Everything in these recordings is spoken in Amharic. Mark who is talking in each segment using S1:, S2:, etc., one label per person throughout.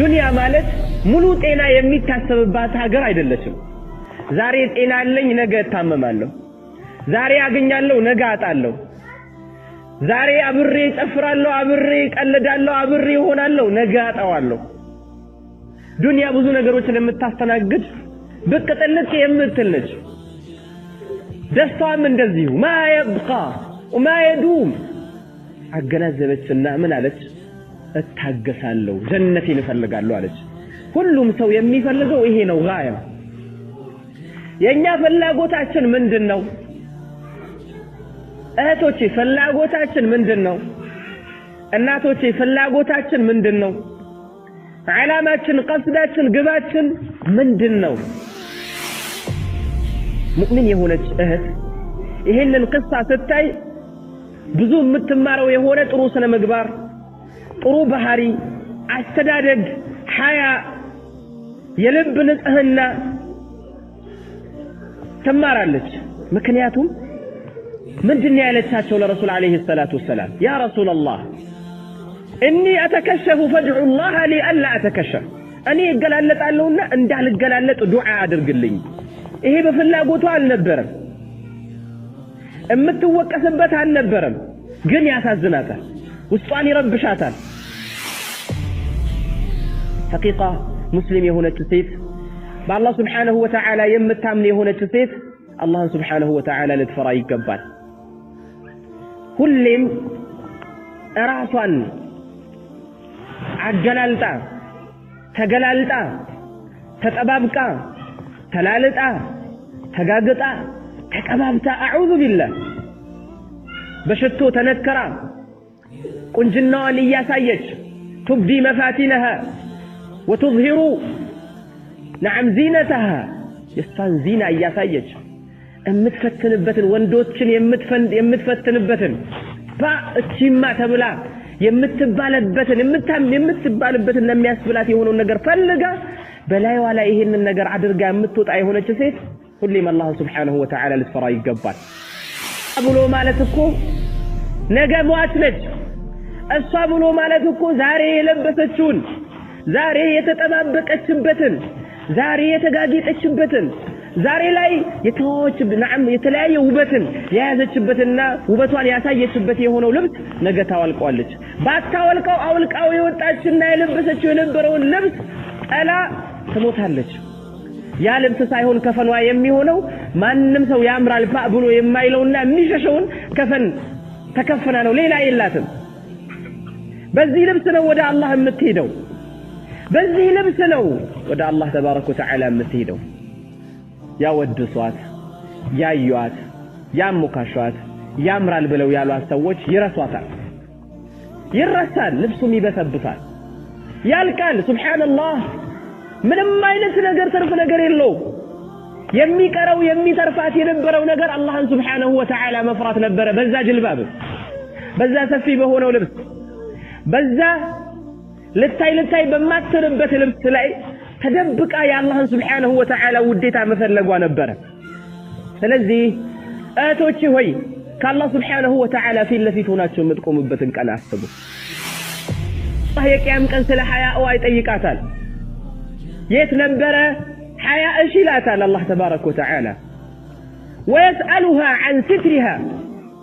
S1: ዱንያ ማለት ሙሉ ጤና የሚታሰብባት ሀገር አይደለችም። ዛሬ ጤና አለኝ ነገ እታመማለሁ፣ ዛሬ አገኛለሁ ነገ አጣለሁ፣ ዛሬ አብሬ ጨፍራለሁ፣ አብሬ ቀልዳለሁ፣ አብሬ ሆናለሁ፣ ነገ አጣዋለሁ። ዱንያ ብዙ ነገሮችን የምታስተናግድ ብቅ ጥልቅ የምትል ነች። ደስታም እንደዚሁ ማ ይብቃ ወማ ይዱም አገናዘበችና ምን አለች? እታገሳለሁ ጀነቴን እፈልጋለሁ አለች። ሁሉም ሰው የሚፈልገው ይሄ ነው ጋያ። የኛ ፍላጎታችን ምንድነው? እህቶቼ ፍላጎታችን ምንድነው? እናቶቼ ፍላጎታችን ምንድነው? ዓላማችን፣ ቀስዳችን፣ ግባችን ምንድነው? ሙእሚን የሆነች እህት ይሄንን ቅሳ ስታይ ብዙ የምትማረው የሆነ ጥሩ ስነ ምግባር፣ ጥሩ ባህሪ፣ አስተዳደግ፣ ሐያ፣ የልብ ንጽህና ትማራለች። ምክንያቱም ምንድነው ያለቻቸው ለረሱል አለይሂ ሰላቱ ወሰላም? ያ ረሱላህ እኒ አተከሸፉ ፈድዑ ላህ ሊ አላ አተከሸፍ፣ እኔ እገላለጣለሁና እንዳልገላለጥ ዱዓ አድርግልኝ። ይሄ በፍላጎቷ አልነበረም፣ እምትወቀስበት አልነበረም፣ ግን ያሳዝናታል፣ ውስጧን ይረብሻታል። ሐቂቃ ሙስሊም የሆነች ሴት በአላህ ሱብሓነሁ ወተዓላ የምታምን የሆነች ሴት አላህን ሱብሓነሁ ወተዓላ ልትፈራ ይገባል። ሁሌም ራሷን አገላልጣ ተገላልጣ ተጠባብቃ ተላልጣ ተጋግጣ ተቀባብታ አዑዙ ቢላህ በሽቶ ተነከራ ቁንጅናዋን እያሳየች تبدي مفاتنها وتظهر نعم زينتها የሷን ዚና እያሳየች የምትፈትንበትን ወንዶችን የምትፈትንበትን ባእቺማ ተብላ የምትባልበትን ለሚያስብላት የሆነውን ነገር ፈልጋ በላይዋ ላይ ይሄንን ነገር አድርጋ የምትወጣ የሆነች ሴት ሁሌም አላህ ሱብሓነሁ ወተዓላ ልትፈራ ይገባል። ብሎ ማለት እኮ ነገ ሟች ነች። እሷ ብሎ ማለት እኮ ዛሬ የለበሰችውን፣ ዛሬ የተጠባበቀችበትን፣ ዛሬ የተጋጌጠችበትን፣ ዛሬ ላይ የተለያየ ውበትን የያዘችበትና ውበቷን ያሳየችበት የሆነው ልብስ ነገ ታወልቀዋለች። ባታወልቀው አውልቃው የወጣችና የለበሰችው የነበረውን ልብስ ጠላ ትሞታለች። ያ ልብስ ሳይሆን ከፈኗ የሚሆነው ማንም ሰው ያምራል ብሎ የማይለውና የሚሸሸውን ከፈን ተከፈና ነው፣ ሌላ የላትም። በዚህ ልብስ ነው ወደ አላህ የምትሄደው፣ በዚህ ልብስ ነው ወደ አላህ ተባረከ ወተዓላ የምትሄደው። ያወድሷት፣ ያዩዋት፣ ያሞካሿት፣ ያምራል ብለው ያሏት ሰዎች ይረሷታል። ይረሳል፣ ልብሱም ይበሰብሳል፣ ያልቃል። ሱብሃንአላህ ምንም አይነት ነገር ተርፍ ነገር የለው። የሚቀረው የሚተርፋት የነበረው ነገር አላህን ሱብሃነሁ ወተዓላ መፍራት ነበረ። በዛ ጅልባብ፣ በዛ ሰፊ በሆነው ልብስ፣ በዛ ልታይ በማትርበት ልብስ ላይ ተደብቃ የአላህን ሱብሃነሁ ወተዓላ ውዴታ መፈለጓ ነበረ። ስለዚህ እህቶቼ ሆይ ከአላህ ሱብሃነሁ ወተዓላ ፊት ለፊት ሆናችሁ የምትቆሙበትን ቀን አስቡ። አላህ የቂያም ቀን ስለ ሐያእዋ ይጠይቃታል። የት ነበረ ሐያእሽ ይላታል አላህ ተባረከ ወተዓላ። ويسألها عن سترها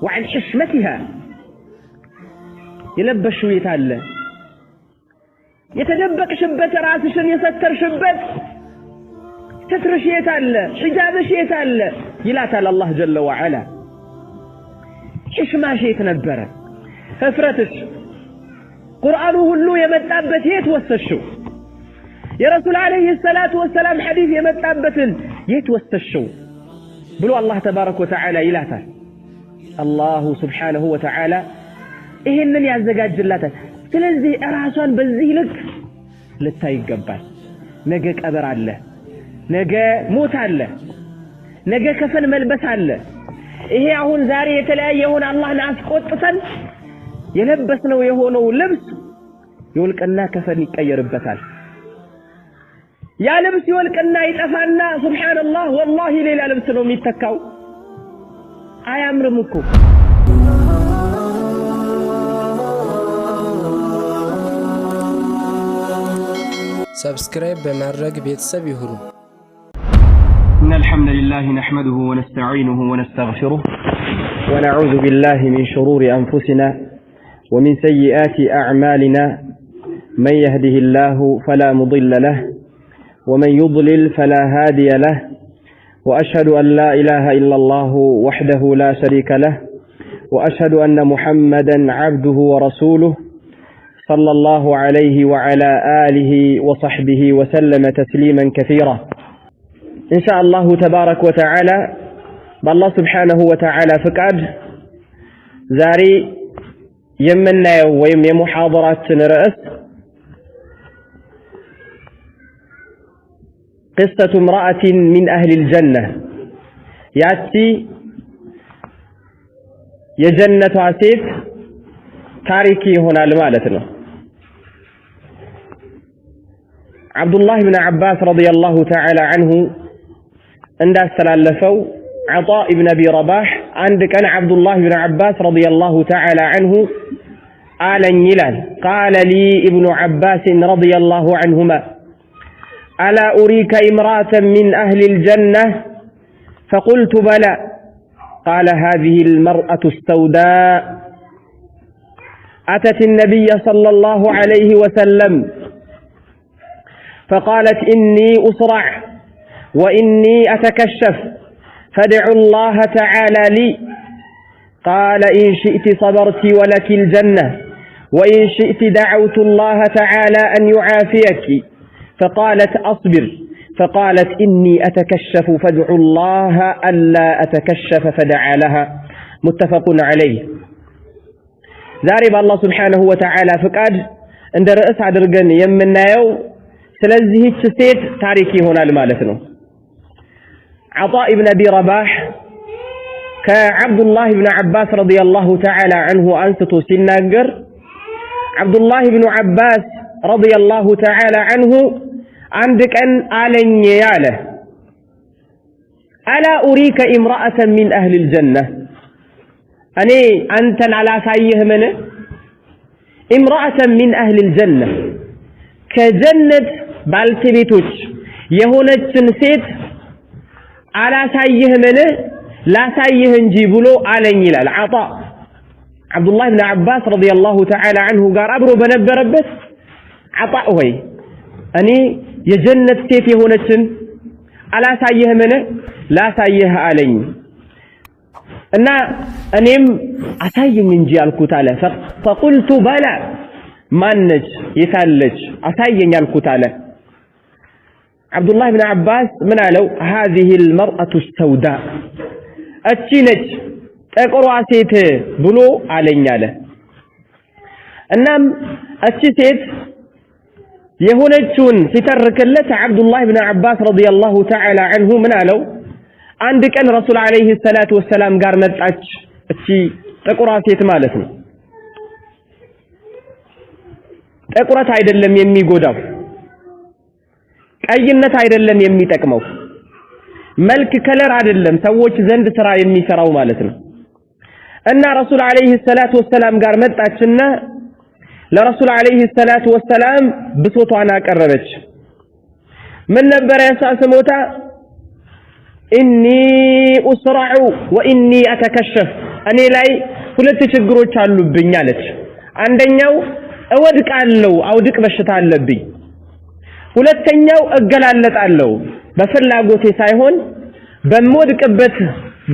S1: وعن حشمتها የለበሽው የት አለ? የተደበቅሽበት ራስሽን የሰተርሽበት ስትርሽ የት አለ? ሒጃብሽ የት አለ? ይላታል አላህ ጀለ ወዐላ። ሕሽማሽ የት ነበረ? ህፍረትሽ ቁርአኑ ሁሉ የመጣበት የት ወሰድሽው? የረሱል አለይሂ ሰላቱ ወሰላም ሐዲስ የመጣበትን የት ወሰድሽው ብሎ አላህ ተባረከ ወተዓላ ይላታል። አላሁ ሱብሓነሁ ወተዓላ ይሄንን ያዘጋጅላታል። ስለዚህ ራሷን በዚህ ልክ ልታይ ይገባል። ነገ ቀብር አለ፣ ነገ ሞት አለ፣ ነገ ከፈን መልበስ አለ። ይሄ አሁን ዛሬ የተለያየ የሆነ አላህን አስቆጥተን የለበስነው የሆነው ልብስ ይወልቅና ከፈን ይቀየርበታል። ያ ልብስ ይወልቅና ይጠፋና ሱብሃንአላህ ወላሂ ሌላ ልብስ ነው የሚተካው። አያምርም እኮ።
S2: ሰብስክራይብ በማድረግ ቤተሰብ ይሁኑ።
S1: إن الحمد لله نحمده ونستعينه ونستغفره ونعوذ بالله من شرور أنفسنا ومن سيئات أعمالنا من يهده الله فلا مضل له ومن يضلل فلا هادي له وأشهد أن لا إله إلا الله وحده لا شريك له وأشهد أن محمدا عبده ورسوله صلى الله عليه وعلى آله وصحبه وسلم تسليما كثيرا إن شاء الله تبارك وتعالى بالله سبحانه وتعالى فقد زاري يمنا ويم محاضرات رأس قصة امرأة من أهل الجنة يأتي يجنة عسيف تاريكي هنا المالتنا عبد الله بن عباس رضي الله تعالى عنه عند استلالفوا عطاء بن أبي رباح عندك أنا عبد الله بن عباس رضي الله تعالى عنه قال لي ابن عباس رضي الله عنهما ألا أريك امرأة من أهل الجنة فقلت بلى قال هذه المرأة السوداء أتت النبي صلى الله عليه وسلم فقالت إني أسرع وإني أتكشف فادعوا الله تعالى لي قال إن شئت صبرت ولك الجنة وإن شئت دعوت الله تعالى أن يعافيك فقالت أصبر فقالت إني أتكشف فادعوا الله ألا أتكشف فدعا لها متفق عليه زارب الله سبحانه وتعالى فقد عند رأس عدرقن يمنا يو سلزه التسيت تاريكي هنا المالتنا عطاء بن أبي رباح كعبد الله بن عباس رضي الله تعالى عنه أنستو سناقر عبد الله بن عباس رضي الله تعالى عنه عندك أن آلن ياله ألا أريك امرأة من أهل الجنة أني أنت على سايه منه امرأة من أهل الجنة كجنة بالتبيتوش يهونة سنسيت على سايه منه لا سايه نجيبلو آلن يلال عطاء عبد الله بن عباس رضي الله تعالى عنه قال أبرو بنبربت عطاء هوي أني يجنة سيف هونة على سايه منه لا سايه آلن أنا أنيم أسايي من جي الكتالة فقلت بلى مانج يثالج أسايي من الكتالة عبد الله بن عباس من قالوا هذه المرأة السوداء أتشينج أقرأ سيت بلو علينا له أنام أتشيت يهونجون سترك اللت عبد الله بن عباس رضي الله تعالى عنه من قالوا عندك أن رسول عليه الصلاة والسلام قال مدعك أتشي تقرأ سيت مالتنا تقرأ تايد اللم يمي قدو أينة تايد اللم يمي تكمو ملك كلر عد اللم سووش زند سرا يمي سراو مالتنا أن رسول عليه الصلاة والسلام قال مدعك لرسول عليه الصلاة والسلام بصوت عناك الربج من نبر يساس موتا إني أسرع وإني أتكشف أني لاي ሁለት ችግሮች አሉብኝ አለች አንደኛው እወድቃለሁ አውድቅ በሽታ አለብኝ ሁለተኛው እገላለጣለሁ በፍላጎቴ ሳይሆን በመወድቅበት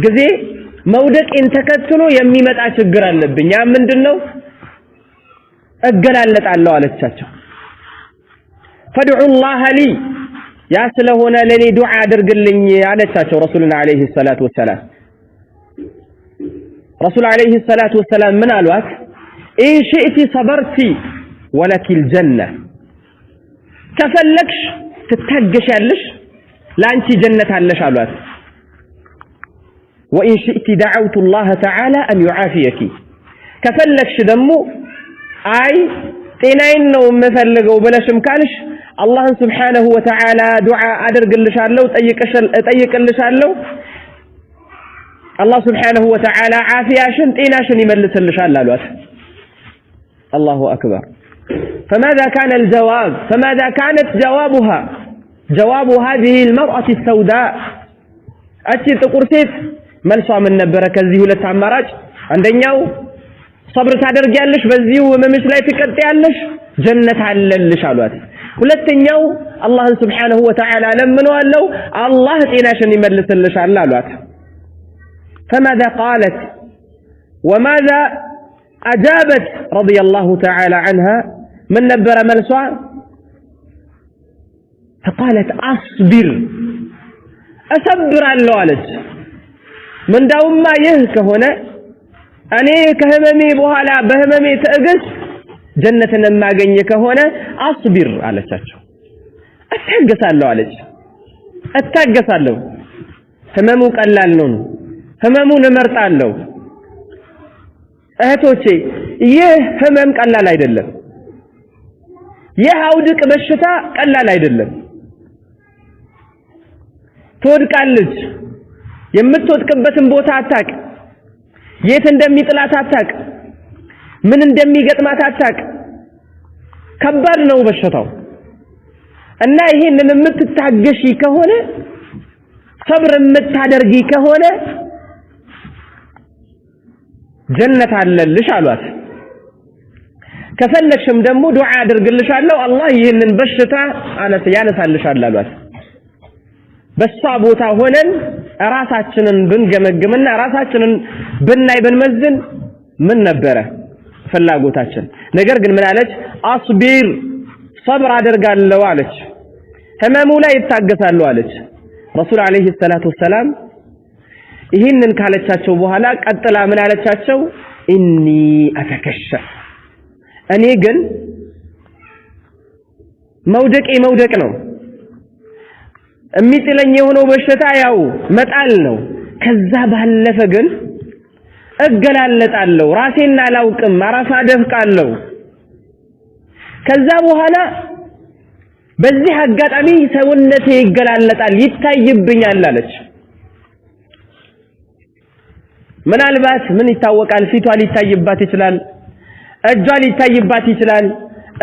S1: ጊዜ መውደቄን ተከትሎ የሚመጣ ችግር አለብኝ ያ ምንድነው እገላለጣለሁ አለቻቸው فادعوا الله لي يا ስለሆነ ለኔ ዱዓ አድርግልኝ አለቻቸው ረሱልና አለይሂ ሰላቱ ወሰላም رسول عليه الصلاة والسلام من الوقت إن شئت صبرتي ولك الجنة كفلكش تتهجش علش لا أنت جنة علش الوقت وإن شئت دعوت الله تعالى أن يعافيك كفلكش دمو أي تنين ومثلقوا بلاش مكانش الله سبحانه وتعالى دعاء أدرق اللشالو تأيك اللشالو الله سبحانه وتعالى عافية شن تيناشن يملس اللشال لالوات الله أكبر فماذا كان الجواب فماذا كانت جوابها جواب هذه المرأة السوداء أتي تقول سيت መልሷ ምን ነበር ከዚህ ሁለት አማራጭ አንደኛው صبر ታደርጊያለሽ በዚሁ መምሽ ላይ ትቀጥያለሽ ጀነት አለልሽ አሏት ሁለተኛው አላህ Subhanahu Wa Ta'ala ለምነዋለው አላህ ጤናሽን ይመልስልሻል አሏት فماذا قالت وماذا أجابت رضي الله تعالى عنها من نبر ملسوا فقالت أصبر أصبر اللوالج من داوم ما يهك هنا أني كهممي بوهلا بهممي تأقس جنة ما جنيك هنا أصبر على شاشو أتحقس اللوالج أتحقس اللو هممو قلالنون هممو نمرت اللو እህቶቼ ይህ ህመም ቀላል አይደለም ይህ አውድቅ በሽታ ቀላል አይደለም ትወድቃለች የምትወድቅበትን ቦታ አታቅ የት እንደሚጥላት አታቅ ምን እንደሚገጥማት አታቅ ከባድ ነው በሽታው እና ይሄንን የምትታገሺ ከሆነ ሰብር የምታደርጊ ከሆነ ጀነት አለልሽ አሏት ከፈለክሽም ደግሞ ዱዓ አድርግልሻለሁ አላህ ይሄንን በሽታ ያነሳልሻል አሏት በሷ ቦታ ሆነን ራሳችንን ብንገመግምና ራሳችንን ብናይ ብንመዝን ምን ነበረ ፍላጎታችን ነገር ግን ምን አለች አስቢር ሰብር አደርጋለሁ አለች ህመሙ ላይ ይታገሳለሁ አለች ረሱል አለይሂ ሰላቱ ወሰለም ይሄንን ካለቻቸው በኋላ ቀጥላ ምን አለቻቸው ኢኒ አተከሸፍ እኔ ግን መውደቅ ነው የሚጥለኝ የሆነው በሽታ ያው መጣል ነው ከዛ ባለፈ ግን እገላለጣለሁ ራሴን አላውቅም አራፋ ደፍቃለሁ ከዛ በኋላ በዚህ አጋጣሚ ሰውነቴ ይገላለጣል ይታይብኛል አለች ምናልባት ምን ይታወቃል ፊቷ ሊታይባት ይችላል እጇ ሊታይባት ይችላል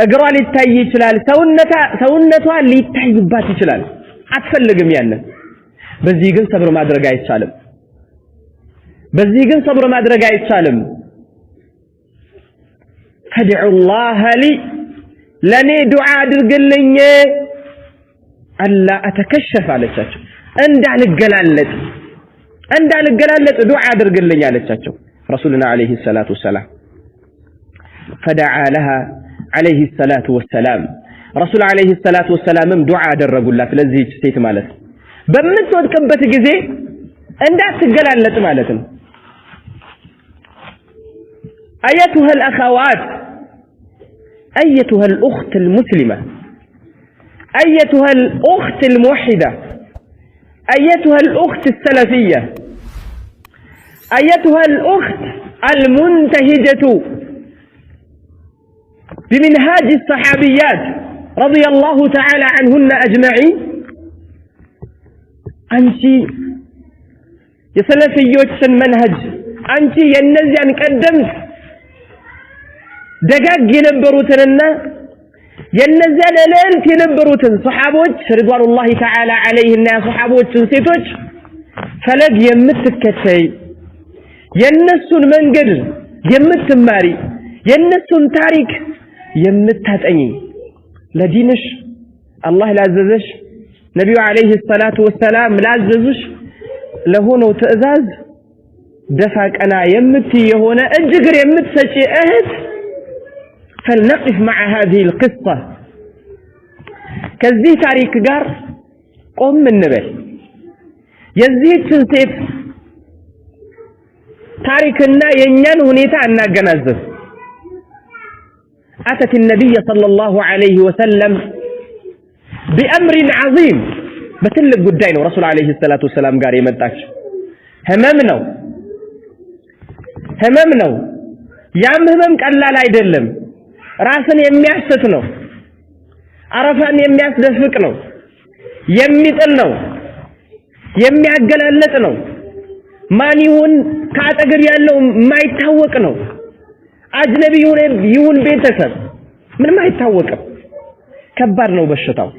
S1: እግሯ ሊታይ ይችላል ሰውነቷ ሊታይባት ይችላል አትፈልግም ያንን በዚህ ግን ሰብር ማድረግ አይቻልም ፈድዑ الله لي ለኔ ዱዓ አድርግልኝ አላ አተከሸፍ አለቻቸው እንዳልገላለጥ ዱዓ አድርግልኝ አለቻቸው ረሱልና አለይሂ ሰላቱ ወሰላም فدعا لها عليه الصلاه والسلام رسول عليه الصلاه والسلام ዱዓ አደረጉላት ለዚህች ሴት ማለት በምትወድቅበት ጊዜ እንዳትገላለጥ ማለት ነው ايتها الاخوات ايتها الاخت المسلمه ايتها الاخت الموحده ايتها الاخت السلفيه ايتها الاخت المنتهجه بمنهاج الصحابيات رضي الله تعالى عنهن أجمعين أنت يسلفيوش منهج أنت ينزي أن قدمت دقاق ينبروتننا ينزي لليلت ينبروتن صحابوش رضوان الله تعالى عليهن صحابوش سيتوش فلق يمتكتي ينسون منقل يمتماري ينسون تاريك يمتهتني لدينش الله لاززش نبي عليه الصلاة والسلام لاززش لهونه تأزاز دفعك أنا يمتي هنا أجقر يمتسجي أهد فلنقف مع هذه القصة كذي تاريك قار قم من نبي يزيد سنسيت تاريكنا ينين هنيتا أننا جنازه أتت النبي صلى الله عليه وسلم بأمر عظيم بتلق قدين ورسول عليه الصلاة والسلام قال يمداش هممنا يا هممك ألا لا يدلم راسن يميعستنو عرفان يميعسدفقنو يميطلنو يميعقلالتنو ማን ይሁን ካጠገብ ያለው ማይታወቅ ነው አጅነቢ ይሁን ቤተሰብ ምንም አይታወቅም ከባድ ነው በሽታው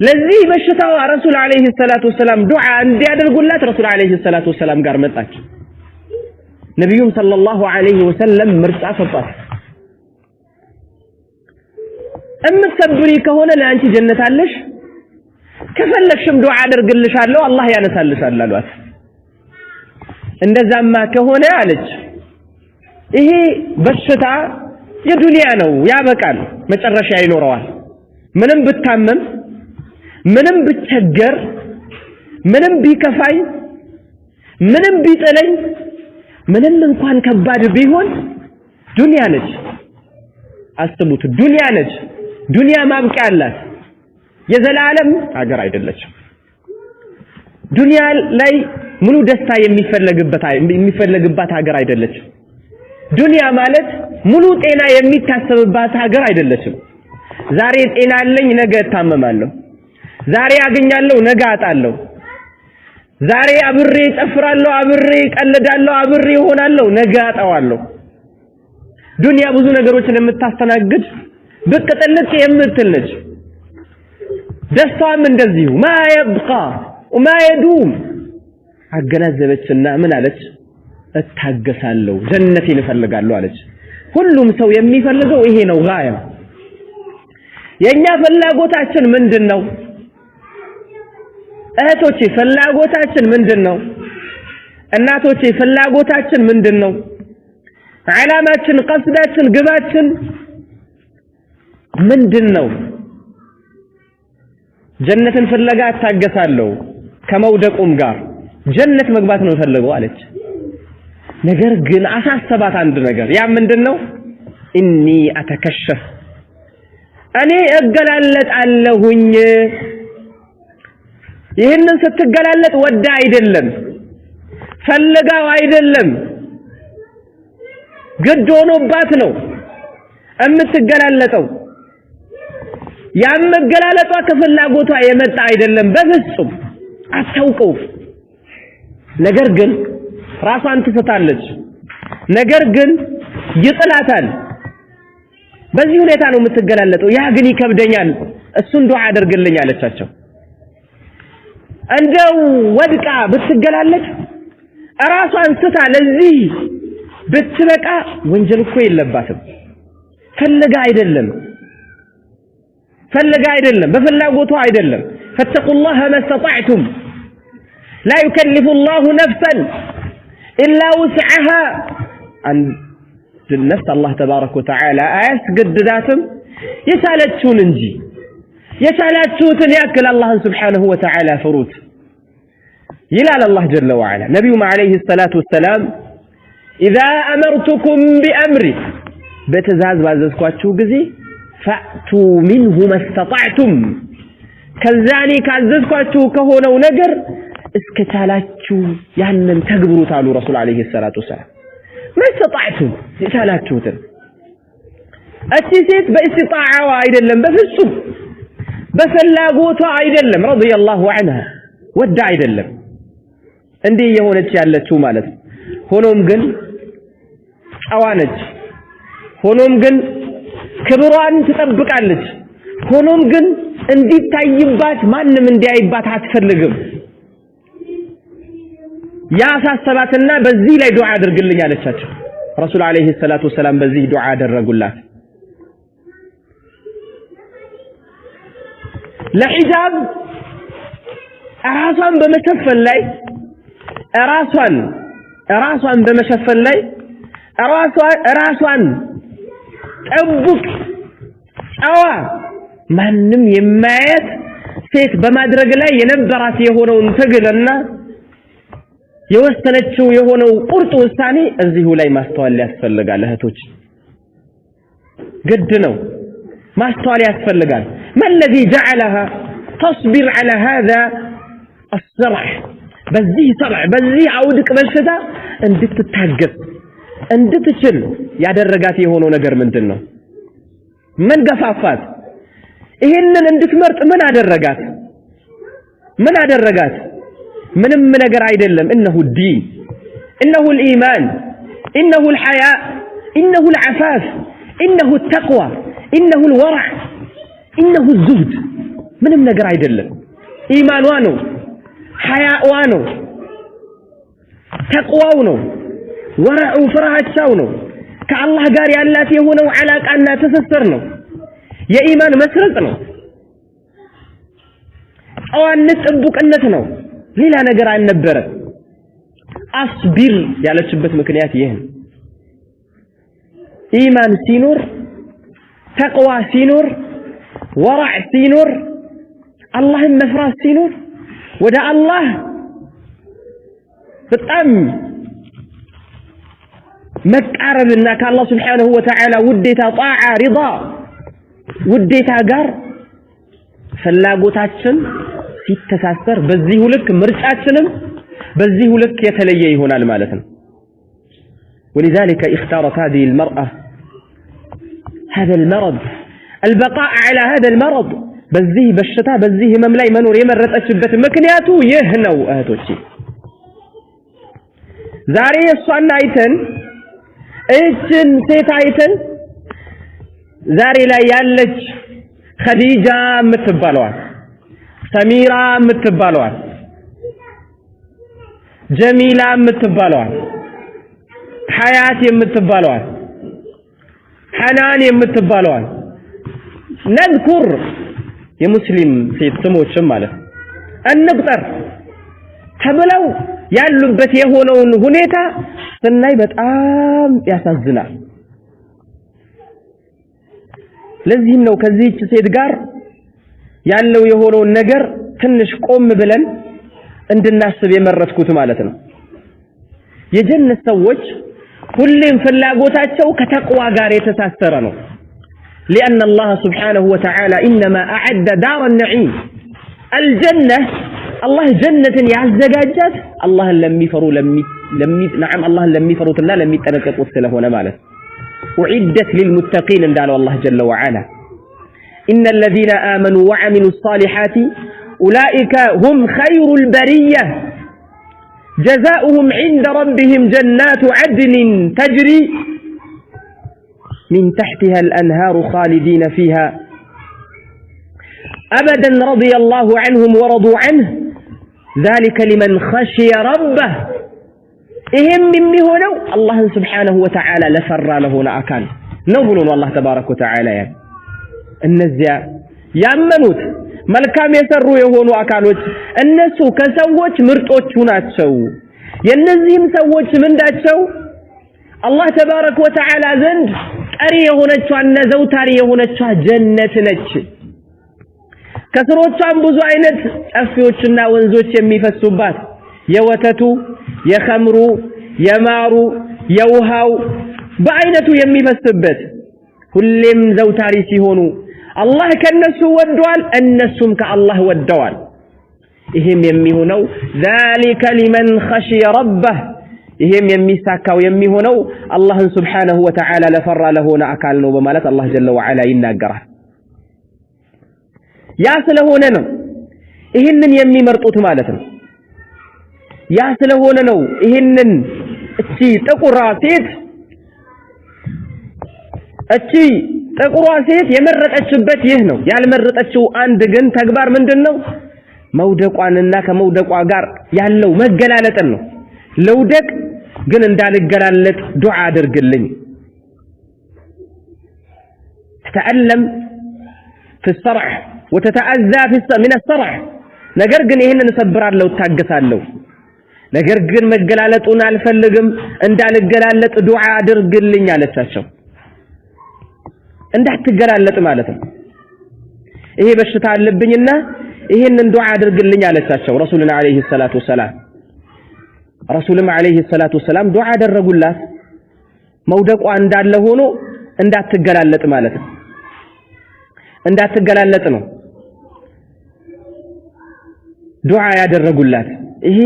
S1: ለዚህ በሽታው ረሱል አለይሂ ሰላቱ ወሰለም ዱዓ እንዲያደርጉላት ረሱል አለይሂ ሰላቱ ወሰለም ጋር መጣች ነብዩም ሰለላሁ ዐለይሂ ወሰለም ምርጫ ሰጣት እምትሰብሪ ከሆነ ለአንቺ ጀነት አለሽ ከፈለግሽም ዱዓ አደርግልሻለሁ አላህ ያነሳልሻል አሏት እንደዛማ ከሆነ አለች ይሄ በሽታ የዱንያ ነው ያበቃል መጨረሻ ይኖረዋል ምንም ብታመም ምንም ብቸገር ምንም ቢከፋይ ምንም ቢጥለኝ ምንም እንኳን ከባድ ቢሆን ዱንያ ነች አስተቡት ዱንያ ነች ዱንያ ማብቂያ አላት የዘላለም ሀገር አይደለችም ዱንያ ላይ ሙሉ ደስታ የሚፈለግባት ሀገር አይደለችም ዱንያ ማለት ሙሉ ጤና የሚታሰብባት ሀገር አይደለችም ዛሬ ጤና አለኝ ነገ እታመማለሁ ዛሬ አገኛለሁ ነገ አጣለሁ ዛሬ አብሬ ጨፍራለሁ አብሬ ቀልዳለሁ አብሬ ሆናለሁ ነገ አጣዋለሁ ዱንያ ብዙ ነገሮችን የምታስተናግድ ብቅ ጥልቅ የምትል ነች ደስታም እንደዚሁ ما يبقى وما يدوم አገናዘበችና ምን አለች እታገሳለሁ ጀነቴን እፈልጋለሁ አለች ሁሉም ሰው የሚፈልገው ይሄ ነው ጋያ የኛ ፍላጎታችን ምንድነው እህቶቼ ፍላጎታችን ምንድነው እናቶቼ ፍላጎታችን ምንድነው ዓላማችን ቀስዳችን ግባችን ምንድነው ጀነትን ፍለጋ አታገሳለሁ ከመውደቁም ጋር ጀነት መግባት ነው ፈልገው አለች ነገር ግን አሳሰባት አንድ ነገር ያ ምንድነው ኢኒ አተከሸፍ እኔ እገላለጣለሁኝ ይሄንን ስትገላለጥ ወዳ አይደለም ፈልጋው አይደለም ግድ ሆኖባት ነው እምትገላለጠው ያም መገላለጧ ከፍላጎቷ የመጣ አይደለም በፍጹም አታውቀው ነገር ግን ራሷን ትፈታለች ነገር ግን ይጥላታል በዚህ ሁኔታ ነው የምትገላለጠው ያ ግን ይከብደኛል እሱን ዱዓ አድርግልኝ አለቻቸው እንደው ወድቃ ብትገላለጥ ራሷን ትታ ለዚህ ብትበቃ ወንጀል እኮ የለባትም ፈልጋ አይደለም በፍላጎቷ አይደለም ፈተቁላህ ማስተጣዕቱም لا يكلف الله نفسا إلا وسعها عند النفس الله تبارك وتعالى أسجد ذاتهم يسالتشون انجي يسالتشون يأكل الله سبحانه وتعالى فروت يلال الله جل وعلا نبينا عليه الصلاة والسلام إذا أمرتكم بأمر بتزاز بازسكواتشو قزي فأتوا منه ما استطعتم كالزاني كازسكواتشو كهونا ونقر اسكتالاتشو ያንን ተግብሩት አሉ ረሱል አለይሂ ሰላቱ ወሰለም ማስተጣዕቱም ይታላችሁትን እቺ ሴት በእስጣዓዋ አይደለም በፍጹም በፍላጎቷ አይደለም ረዲየላሁ ዐንሃ ወዳ አይደለም እንዴ የሆነች ያለችው ማለት ሆኖም ግን ጨዋነች ሆኖም ግን ክብሯን ትጠብቃለች ሆኖም ግን እንዲታይባት ማንም እንዲያይባት አትፈልግም ያ ሳሰባትና በዚህ ላይ ዱዓ አድርግልኝ አለቻቸው ረሱል አለይሂ ሰላቱ ወሰለም በዚህ ዱዓ አደረጉላት ለሂጃብ ራሷን በመሸፈን ላይ ራሷን ጠብቅ ጨዋ ማንም የማያት ሴት በማድረግ ላይ የነበራት የሆነውን ትግልና የወሰነችው የሆነው ቁርጥ ውሳኔ እዚሁ ላይ ማስተዋል ያስፈልጋል እህቶች ግድ ነው ማስተዋል ያስፈልጋል ما الذي جعلها تصبر على هذا الصرع በዚህ صرع በዚህ አውድቅ በሽታ እንድትታገስ እንድትችል ያደረጋት የሆነው ነገር ምንድነው ምን ገፋፋት ይሄንን እንድትመርጥ ምን አደረጋት ምንም ነገር አይደለም انه الدين انه الايمان انه الحياء انه العفاف انه التقوى إنه الورع إنه الزهد ምንም ነገር አይደለም ኢማኗ ነው ሐያዋ ነው ተቅዋው ነው ወራኡ ፍርሃቻው ነው ከአላህ ጋር ያላት የሆነው ዓላቃና ትስስር ነው የኢማን መስረጽ ነው ጨዋነት ጥብቅነት ነው ሌላ ነገር አልነበረ አስቢር ያለችበት ምክንያት ይሄ ነው ኢማን ሲኖር ተቅዋ ሲኖር ወራዕ ሲኖር አላህን መፍራት ሲኖር ወደ አላህ በጣም መቃረብና ከአላህ Subhanahu Wa Ta'ala ውዴታ ጣዓ ሪዳ ውዴታ ጋር ፍላጎታችን ሲተሳሰር በዚህ ልክ ምርጫችንም በዚህ ልክ የተለየ ይሆናል ማለት ነው ولذلك اختارت هذه المرأة هذا المرض البقاء على هذا المرض በዚህ በሽታ በዚህ ህመም ላይ መኖር የመረጠችበት ምክንያቱ ይህ ነው እህቶቼ ዛሬ እሷን አይተን እችን ሴት አይተን ዛሬ ላይ ያለች ኸዲጃ የምትባለዋ ሰሚራ የምትባለዋ ጀሚላ የምትባለዋ ሐያት የምትባለዋ ሐናን የምትባለዋ ነذكر የሙስሊም ሴት ስሞችም ማለት እንቁጠር ተብለው ያሉበት የሆነውን ሁኔታ ስናይ በጣም ያሳዝናል ለዚህም ነው ከዚህች ሴት ጋር ያለው የሆነውን ነገር ትንሽ ቆም ብለን እንድናስብ የመረጥኩት ማለት ነው የጀነት ሰዎች ሁሌም ፍላጎታቸው ከተቅዋ ጋር የተሳሰረ ነው لأن الله سبحانه وتعالى إنما أعد دار النعيم الجنة الله جنة يعزجاجات الله لم يفروا نعم الله لم يفروا الله لم يتنكقوا السلف ونماله أعدت للمتقين قال الله جل وعلا إن الذين آمنوا وعملوا الصالحات أولئك هم خير البرية جزاؤهم عند ربهم جنات عدن تجري من تحتها الأنهار خالدين فيها أبدا رضي الله عنهم ورضوا عنه ذلك لمن خشي ربه إهم من هنا الله سبحانه وتعالى لفر له أكان نظلون الله تبارك وتعالى يعني النزياء يأمنوت ملكام يسروا يهونوا أكانوت النسو كسووش مرتوشونات سو ينزيهم سووش من دات سو الله تبارك وتعالى زند أري يهونتشوا أن زوتاري يهونتشوا جنة نتش كسروتشوا بزو عينت أفيوتشنا ونزوتش يمي فالسبات يوتتو يخمرو يمارو يوهاو بعينتو يمي فالسبات كلهم زوتاري سيهونو الله كالنسو والدوال النسوم كالله والدوال إهم يمي هنو ذلك لمن خشي ربه إهم يمي ساكاو يمي هنو الله سبحانه وتعالى لفر له نأكالنو بمالت الله جل وعلا يناقره يا سلهوننو إهنن يمي مرطوت مالتن يا سلهوننو إهنن اتشي تقرى سيت اتشي تقرى سيت يمرت اتشبت يهنو يالمرت اتشو اندقن تقبار من دنو مودقوا عننا كمودقوا قار يالو مقلالتنو لودك قن اندال قلالت دعا درقلني تتألم في الصرع وتتأذى من الصرع نقرقن إهن نصبرار لو تاقسان لو نقرقن مقلالتنا الفلقم اندال قلالت دعا درقلني على التاشو اندال تقلالت مالتن إيه بشتاع اللبنينا إهن دعا درقلني على التاشو رسولنا عليه الصلاة والسلام رسولنا عليه الصلاة والسلام دعا درقلات مودق اندال لهونو اندال تقلالت مالتن እንዳትገላለጥ ነው ዱዓ ያደረጉላት ይሄ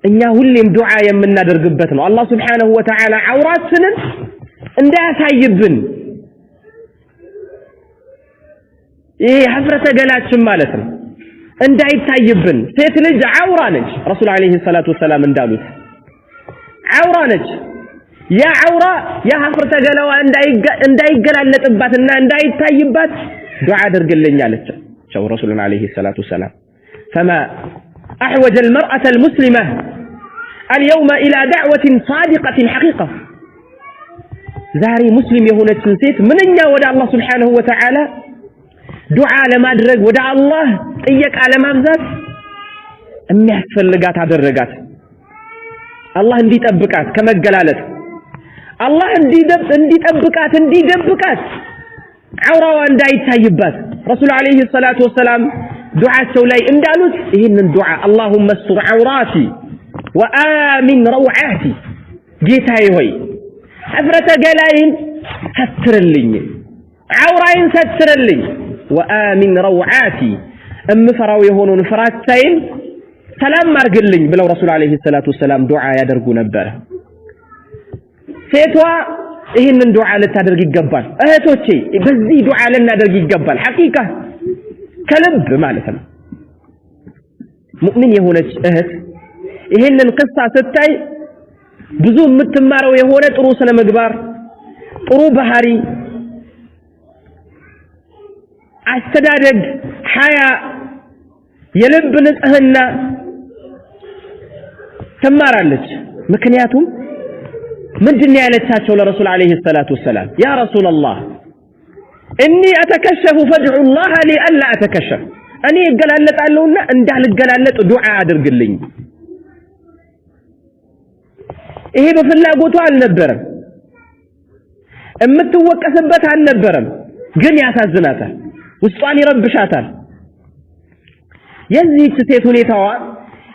S1: እኛ ሁሌም ዱዓ የምናደርግበት ነው አላህ Subhanahu Wa Ta'ala አውራትንን እንዳያሳይብን ይሄ ሐፍረተ ገላችን ማለት ነው እንዳይታይብን ሴት ልጅ አውራ ነች ረሱል አለይሂ ሰላቱ ወሰለም እንዳሉት አውራ ነች ያ ዐውራ ያ ሀፍረተ ገላዋ እንዳይገላለጥባትና እንዳይታይባት ዱዓ አድርግልኝ አለቻቸው ረሱሉን አለይሂ ሰላቱ ወሰላም فما أحوج المرأة المسلمة اليوم إلى دعوة صادقة حقيقة ዛሬ ሙስሊም የሆነችን ሴት ምንኛ ወደ አላህ Subhanahu Wa Ta'ala ዱዓ ለማድረግ ወደ አላህ ጥየቃ ለማብዛት የሚያስፈልጋት አደረጋት አላህ እንዲጠብቃት ከመገላለጥ አላህ እንዲጠብቃት እንዲደብቃት ዐውራዋ እንዳይታይባት ረሱል አለይሂ ሰላቱ ወሰላም ዱዓቸው ላይ እንዳሉት ይሄንን ዱዓ اللهم استر عوراتي وآمن روعاتي ጌታዬ ሆይ ሀፍረተ ገላዬን ሰትርልኝ ዐውራዬን ሰትርልኝ وآمن روعاتي እምፈራው የሆነውን ፍራቻዬን ሰላም አርግልኝ ብለው ረሱል አለይሂ ሰላቱ ወሰላም ዱዓ ያደርጉ ነበር ሴቷ ይሄንን ዱዓ ልታደርግ ይገባል እህቶቼ በዚህ ዱዓ ልናደርግ ይገባል ሐቂቃ ከልብ ማለት ነው ሙእሚን የሆነች እህት ይሄንን ቅሳ ስታይ ብዙ የምትማረው የሆነ ጥሩ ስነ ምግባር ጥሩ ባህሪ አስተዳደግ ሐያ የልብ ንጽህና ትማራለች ምክንያቱም ምንድነው ያለቻቸው ለረሱል አለይሂ ሰላቱ ወሰላም ያ ረሱላህ እኒ አተከሸፉ ፈድዑ الله لي الا اتكشف እኔ እገላለጣለሁና እንዳልገላለጥ ዱዓ አድርግልኝ ይሄ በፍላጎቱ አልነበረም እምትወቀስበት አልነበረም ግን ያሳዝናታል ውስጧን ይረብሻታል የዚህች ሴት ሁኔታዋ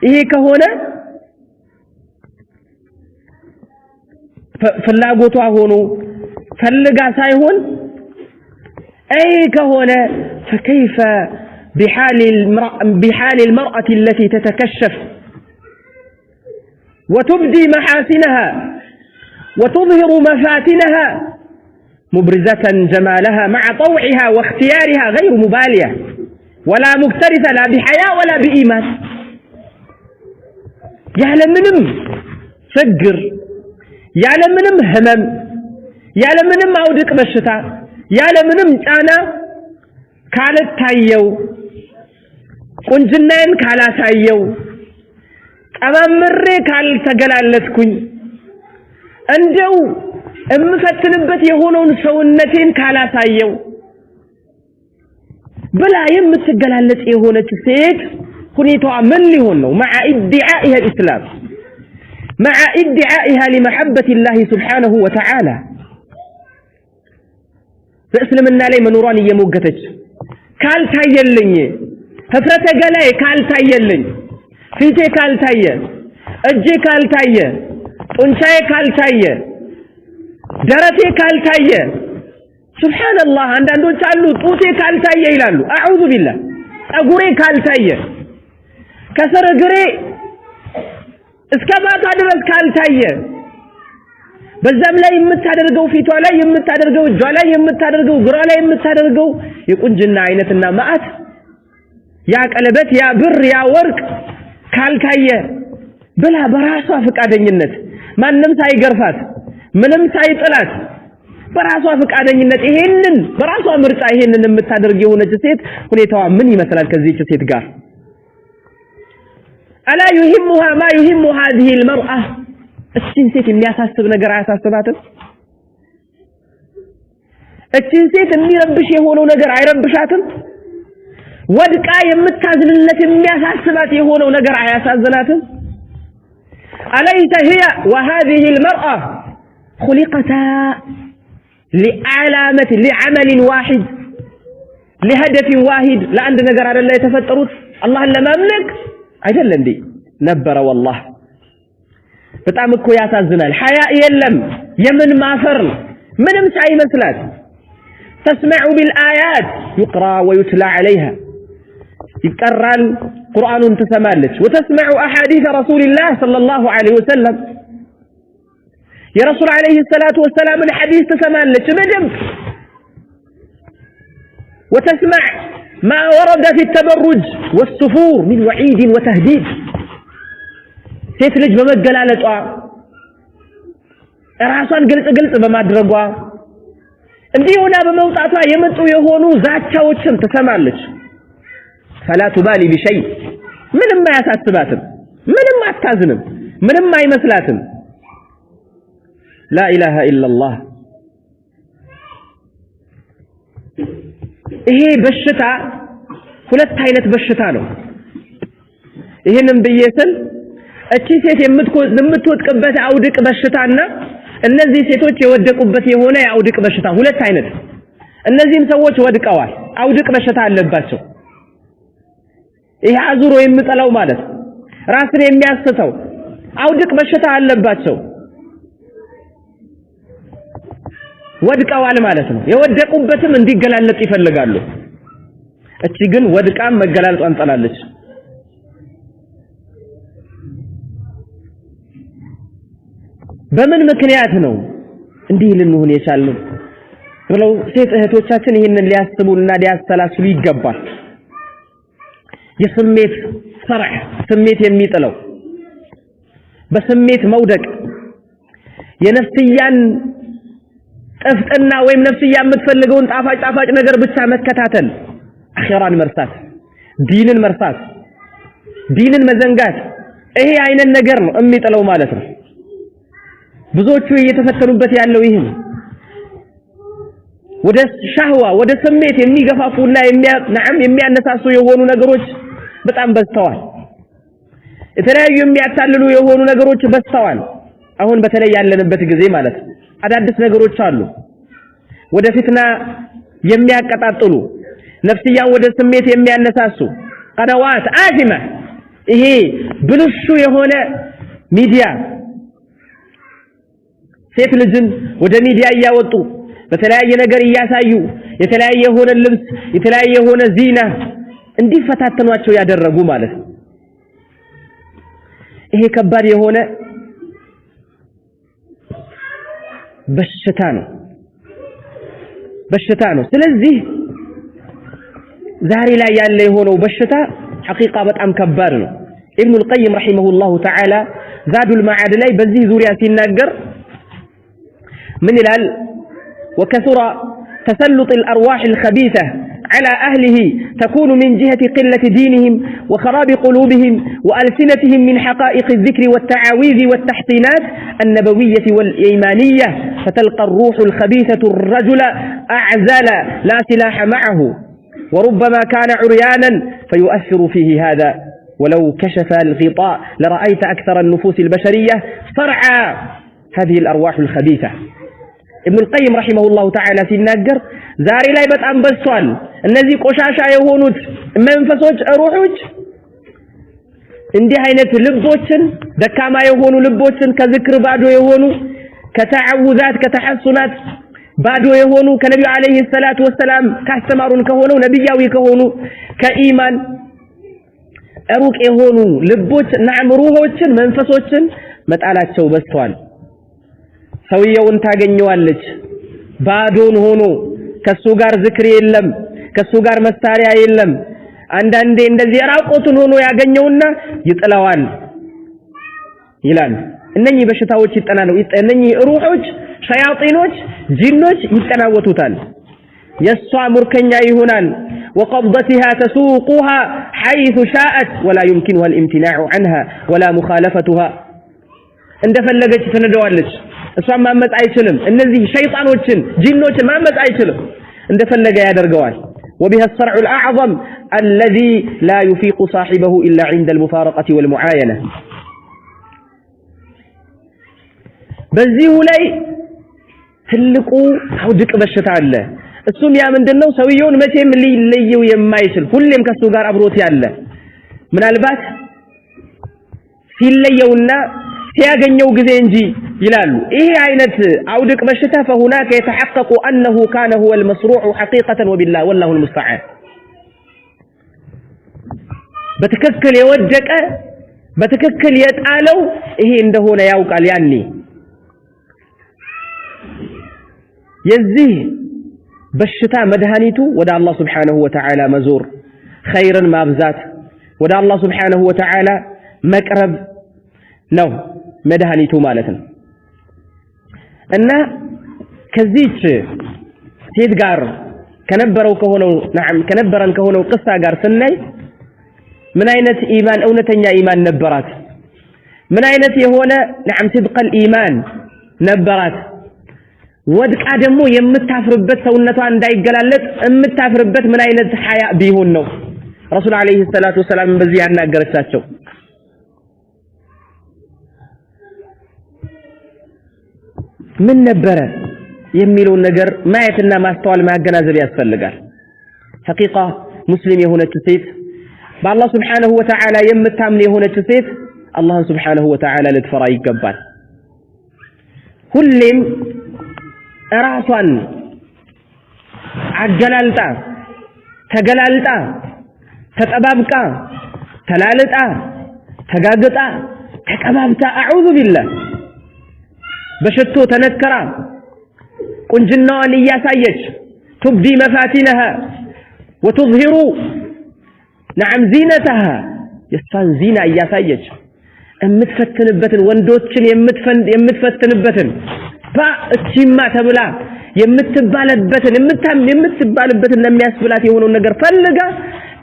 S1: ይሄ ከሆነ ፍላጎቷ ሆኖ ፈልጋ ሳይሆን أي كهنا فكيف بحال المرأة التي تتكشف وتبدي محاسنها وتظهر مفاتنها مبرزة جمالها مع طوعها واختيارها غير مبالية ولا مكترثة لا بحياء ولا بإيمان يعلم منهم فقر يعلم منهم همم يعلم منهم عودك بالشتاء ያለ ምንም ጫና ካልታየው ቁንጅናን ካላሳየው ቀማምሬ ካልተገላለጥኩኝ እንደው እምፈትንበት የሆነውን ሰውነቴን ካላሳየው ብላ የምትገላለጥ የሆነች ሴት ሁኔታዋ ምን ሊሆን ነው مع ادعائها الاسلام مع ادعائها لمحبة الله سبحانه وتعالى በእስልምና ላይ መኖሯን እየሞገተች ካልታየልኝ ሀፍረተ ገላዬ ካልታየልኝ ፊቴ ካልታየ እጄ ካልታየ ጡንቻዬ ካልታየ ደረቴ ካልታየ ሱብሃንአላህ አንዳንዶች አሉ ጡቴ ካልታየ ይላሉ አዑዙ ቢላህ ጸጉሬ ካልታየ ከስር እግሬ እስከ ማታ ድረስ ካልታየ በዛም ላይ የምታደርገው ፊቷ ላይ የምታደርገው እጇ ላይ የምታደርገው ግራ ላይ የምታደርገው የቁንጅና አይነትና ማአት ያ ቀለበት ያ ብር ያ ወርቅ ካልታየ ብላ በራሷ ፈቃደኝነት ማንንም ሳይገርፋት ምንም ሳይጥላት በራሷ ፈቃደኝነት ይሄንን በራሷ ምርጫ ይሄንን የምታደርግ የሆነች ሴት ሁኔታዋ ምን ይመስላል ከዚህች ሴት ጋር ألا يهمها ما يهم هذه المرأة እቺን ሴት የሚያሳስብ ነገር አያሳስባትም እቺን ሴት የሚረብሽ የሆነው ነገር አይረብሻትም ወድቃ የምታዝንለት የሚያሳስባት የሆነው ነገር አያሳዝናትም أليس هي وهذه المرأة خلقتا لعمل واحد لهدف واحد لعند ነገር አይደለ የተፈጠሩት አላህን ለማምለክ አይደለ እንዴ ነበረ والله በጣም እኮ ያሳዝናል ሐያ የለም የምን ማፈር ምንም ሳይመስላት تسمع بالآيات يقرأ ويتلى عليها يقرأ قرآن تسمالك وتسمع أحاديث رسول الله صلى الله عليه وسلم يا رسول عليه الصلاة والسلام الحديث تسمالك مدم وتسمع ما ورد في التبرج والسفور من وعيد وتهديد ሴት ልጅ በመገላለጧ ራሷን ግልጽ በማድረጓ እንዲሁና በመውጣቷ የመጡ የሆኑ ዛቻዎችን ትሰማለች فلا تبالي بشيء ምንም አያሳስባትም ምንም አታዝንም ምንም አይመስላትም لا اله الا الله ይሄ በሽታ ሁለት አይነት በሽታ ነው ይሄንን በየሰል እቺ ሴት የምትወድቅበት አውድቅ በሽታና እነዚህ ሴቶች የወደቁበት የሆነ ያውድቅ በሽታ ሁለት አይነት እነዚህም ሰዎች ወድቀዋል አውድቅ በሽታ አለባቸው ይሄ አዙሮ የሚጠላው ማለት ራስን የሚያስተው አውድቅ በሽታ አለባቸው ወድቀዋል ማለት ነው የወደቁበትም እንዲገላለጥ ይፈልጋሉ እቺ ግን ወድቃም መገላለጧን ጠላለች በምን ምክንያት ነው እንዲህ ልንሆን የቻልነው ብለው ሴት እህቶቻችን ይሄንን ሊያስቡና ሊያስተላስሉ ይገባል የስሜት ፈርህ ስሜት የሚጥለው በስሜት መውደቅ የነፍስያን ጥፍጥና ወይም ነፍስያ የምትፈልገውን ጣፋጭ ነገር ብቻ መከታተል አኺራን መርሳት ዲንን መዘንጋት ይሄ አይነት ነገር ነው የሚጥለው ማለት ነው ብዙዎቹ እየተፈተኑበት ያለው ይሄ ነው ወደ ሻህዋ ወደ ስሜት የሚገፋፉና የሚያነሳሱ የሆኑ ነገሮች በጣም በዝተዋል የተለያዩ የሚያታልሉ የሆኑ ነገሮች በዝተዋል አሁን በተለይ ያለንበት ጊዜ ማለት አዳዲስ ነገሮች አሉ ወደ ፍትና የሚያቀጣጥሉ ነፍስያን ወደ ስሜት የሚያነሳሱ ቀናዋት አዚማ ይሄ ብልሹ የሆነ ሚዲያ ሴት ልጅን ወደ ሚዲያ ያወጡ በተለያየ ነገር ያሳዩ የተለያየ የሆነ ልብስ የተለያየ የሆነ ዚና እንዲፈታተኗቸው ያደረጉ ማለት ይሄ ከባድ የሆነ በሽታ ነው ስለዚህ ዛሬ ላይ ያለ የሆነው በሽታ ሐቂቃ በጣም ከባድ ነው ابن القيم رحمه الله تعالى زاد المعاد ላይ በዚህ ዙሪያ ሲናገር من الال وكثر تسلط الأرواح الخبيثة على أهله تكون من جهة قلة دينهم وخراب قلوبهم وألسنتهم من حقائق الذكر والتعاويذ والتحصينات النبوية والإيمانية فتلقى الروح الخبيثة الرجل أعزل لا سلاح معه وربما كان عريانا فيؤثر فيه هذا ولو كشف الغطاء لرأيت أكثر النفوس البشرية صرعى هذه الأرواح الخبيثة ابن القيم رحمه الله تعالى ሲናገር ዛሬ ላይ በጣም በዝቷል እነዚህ ቆሻሻ የሆኑት መንፈሶች ሩሖች እንዲህ አይነት ልቦችን ደካማ የሆኑ ልቦችን ከዝክር ባዶ የሆኑ ከተዓውዛት ከተሐሱናት ባዶ የሆኑ ከነብዩ አለይሂ ሰላቱ ወሰለም ካስተማሩን ከሆነው ነብያዊ ከሆኑ ከኢማን ሩቅ የሆኑ ልቦች ሩሖችን መንፈሶችን መጣላቸው በዝቷል ሰውየውን ታገኘዋለች ባዶን ሆኖ ከሱ ጋር ዝክር የለም ከሱ ጋር መሳሪያ የለም አንዳንዴ እንደዚህ ራቆቱን ሆኖ ያገኘውና ይጥላዋል ይላል እነኚህ በሽታዎች ይጠናሉ እነኚህ ሩሖች ሸያጢኖች ጂኖች ይጠናወቱታል የሷ ሙርከኛ ይሆናል وقبضتها تسوقها حيث شاءت ولا يمكنها الامتناع عنها ولا مخالفتها እንደፈለገች ትነደዋለች እሷን ማመጽ አይችልም እነዚህ ሸይጣኖችን ጂኖችን ማመጽ አይችልም እንደፈለገ ያደርገዋል وبها الصرع الأعظم الذي لا يفيق صاحبه إلا عند المفارقة والمعاينة በዚሁ ላይ ትልቁ አውድቅ በሽታ አለ እሱም ያ ምንድነው ሰውየውን መቼም ሊለየው የማይችል ሁሌም ከሱ ጋር አብሮት ያለ ምናልባት ሲለየውና ሲያገኘው ጊዜ እንጂ ይላሉ ይሄ አይነት አውድቅ በሽታ فهناك يتحقق أنه كان هو المصروع حقيقة وبالله والله المستعان በትክክል የወደቀ በትክክል የጣለው ይሄ እንደሆነ ያውቃል ያኔ የዚህ በሽታ መድኃኒቱ ወደ አላህ Subhanahu Wa Ta'ala መዞር ኸይርን ማብዛት ወደ አላህ Subhanahu Wa Ta'ala መቅረብ ነው መድኃኒቱ ማለት ነው እና ከዚች ሴት ጋር ከነበረን ከሆነው ቅሳ ጋር ስናይ ምን አይነት ኢማን እውነተኛ ኢማን ነበራት ምን አይነት የሆነ صدق الإيمان ነበራት ወድቃ ደግሞ የምታፍርበት ሰውነቷ እንዳይገላለጥ የምታፍርበት ምን አይነት ሐያ ቢሆን ነው ረሱል አለይሂ ሰላቱ ወሰለም በዚህ ያናገረቻቸው ምን ነበረ የሚለው ነገር ማየትና ማስተዋል ማገናዘብ ያስፈልጋል ሐቂቃ ሙስሊም የሆነች ሴት በአላህ Subhanahu Wa Ta'ala የምታምን የሆነች ሴት አላህ Subhanahu Wa Ta'ala ልትፈራ ይገባል ሁሌም ራሷን አገላልጣ ተገላልጣ ተጠባብቃ ተላልጣ ተጋግጣ ተቀባብታ አዑዙ ቢላህ በሽቶ ተነከራ ቁንጅናዋን እያሳየች تبدي مفاتنها وتظهر نعم زينتها የሷን ዚና እያሳየች የምትፈትንበትን ወንዶችን የምትፈትንበትን ባእቺማ ተብላ የምትባልበትን ለሚያስብላት የሆነው ነገር ፈልጋ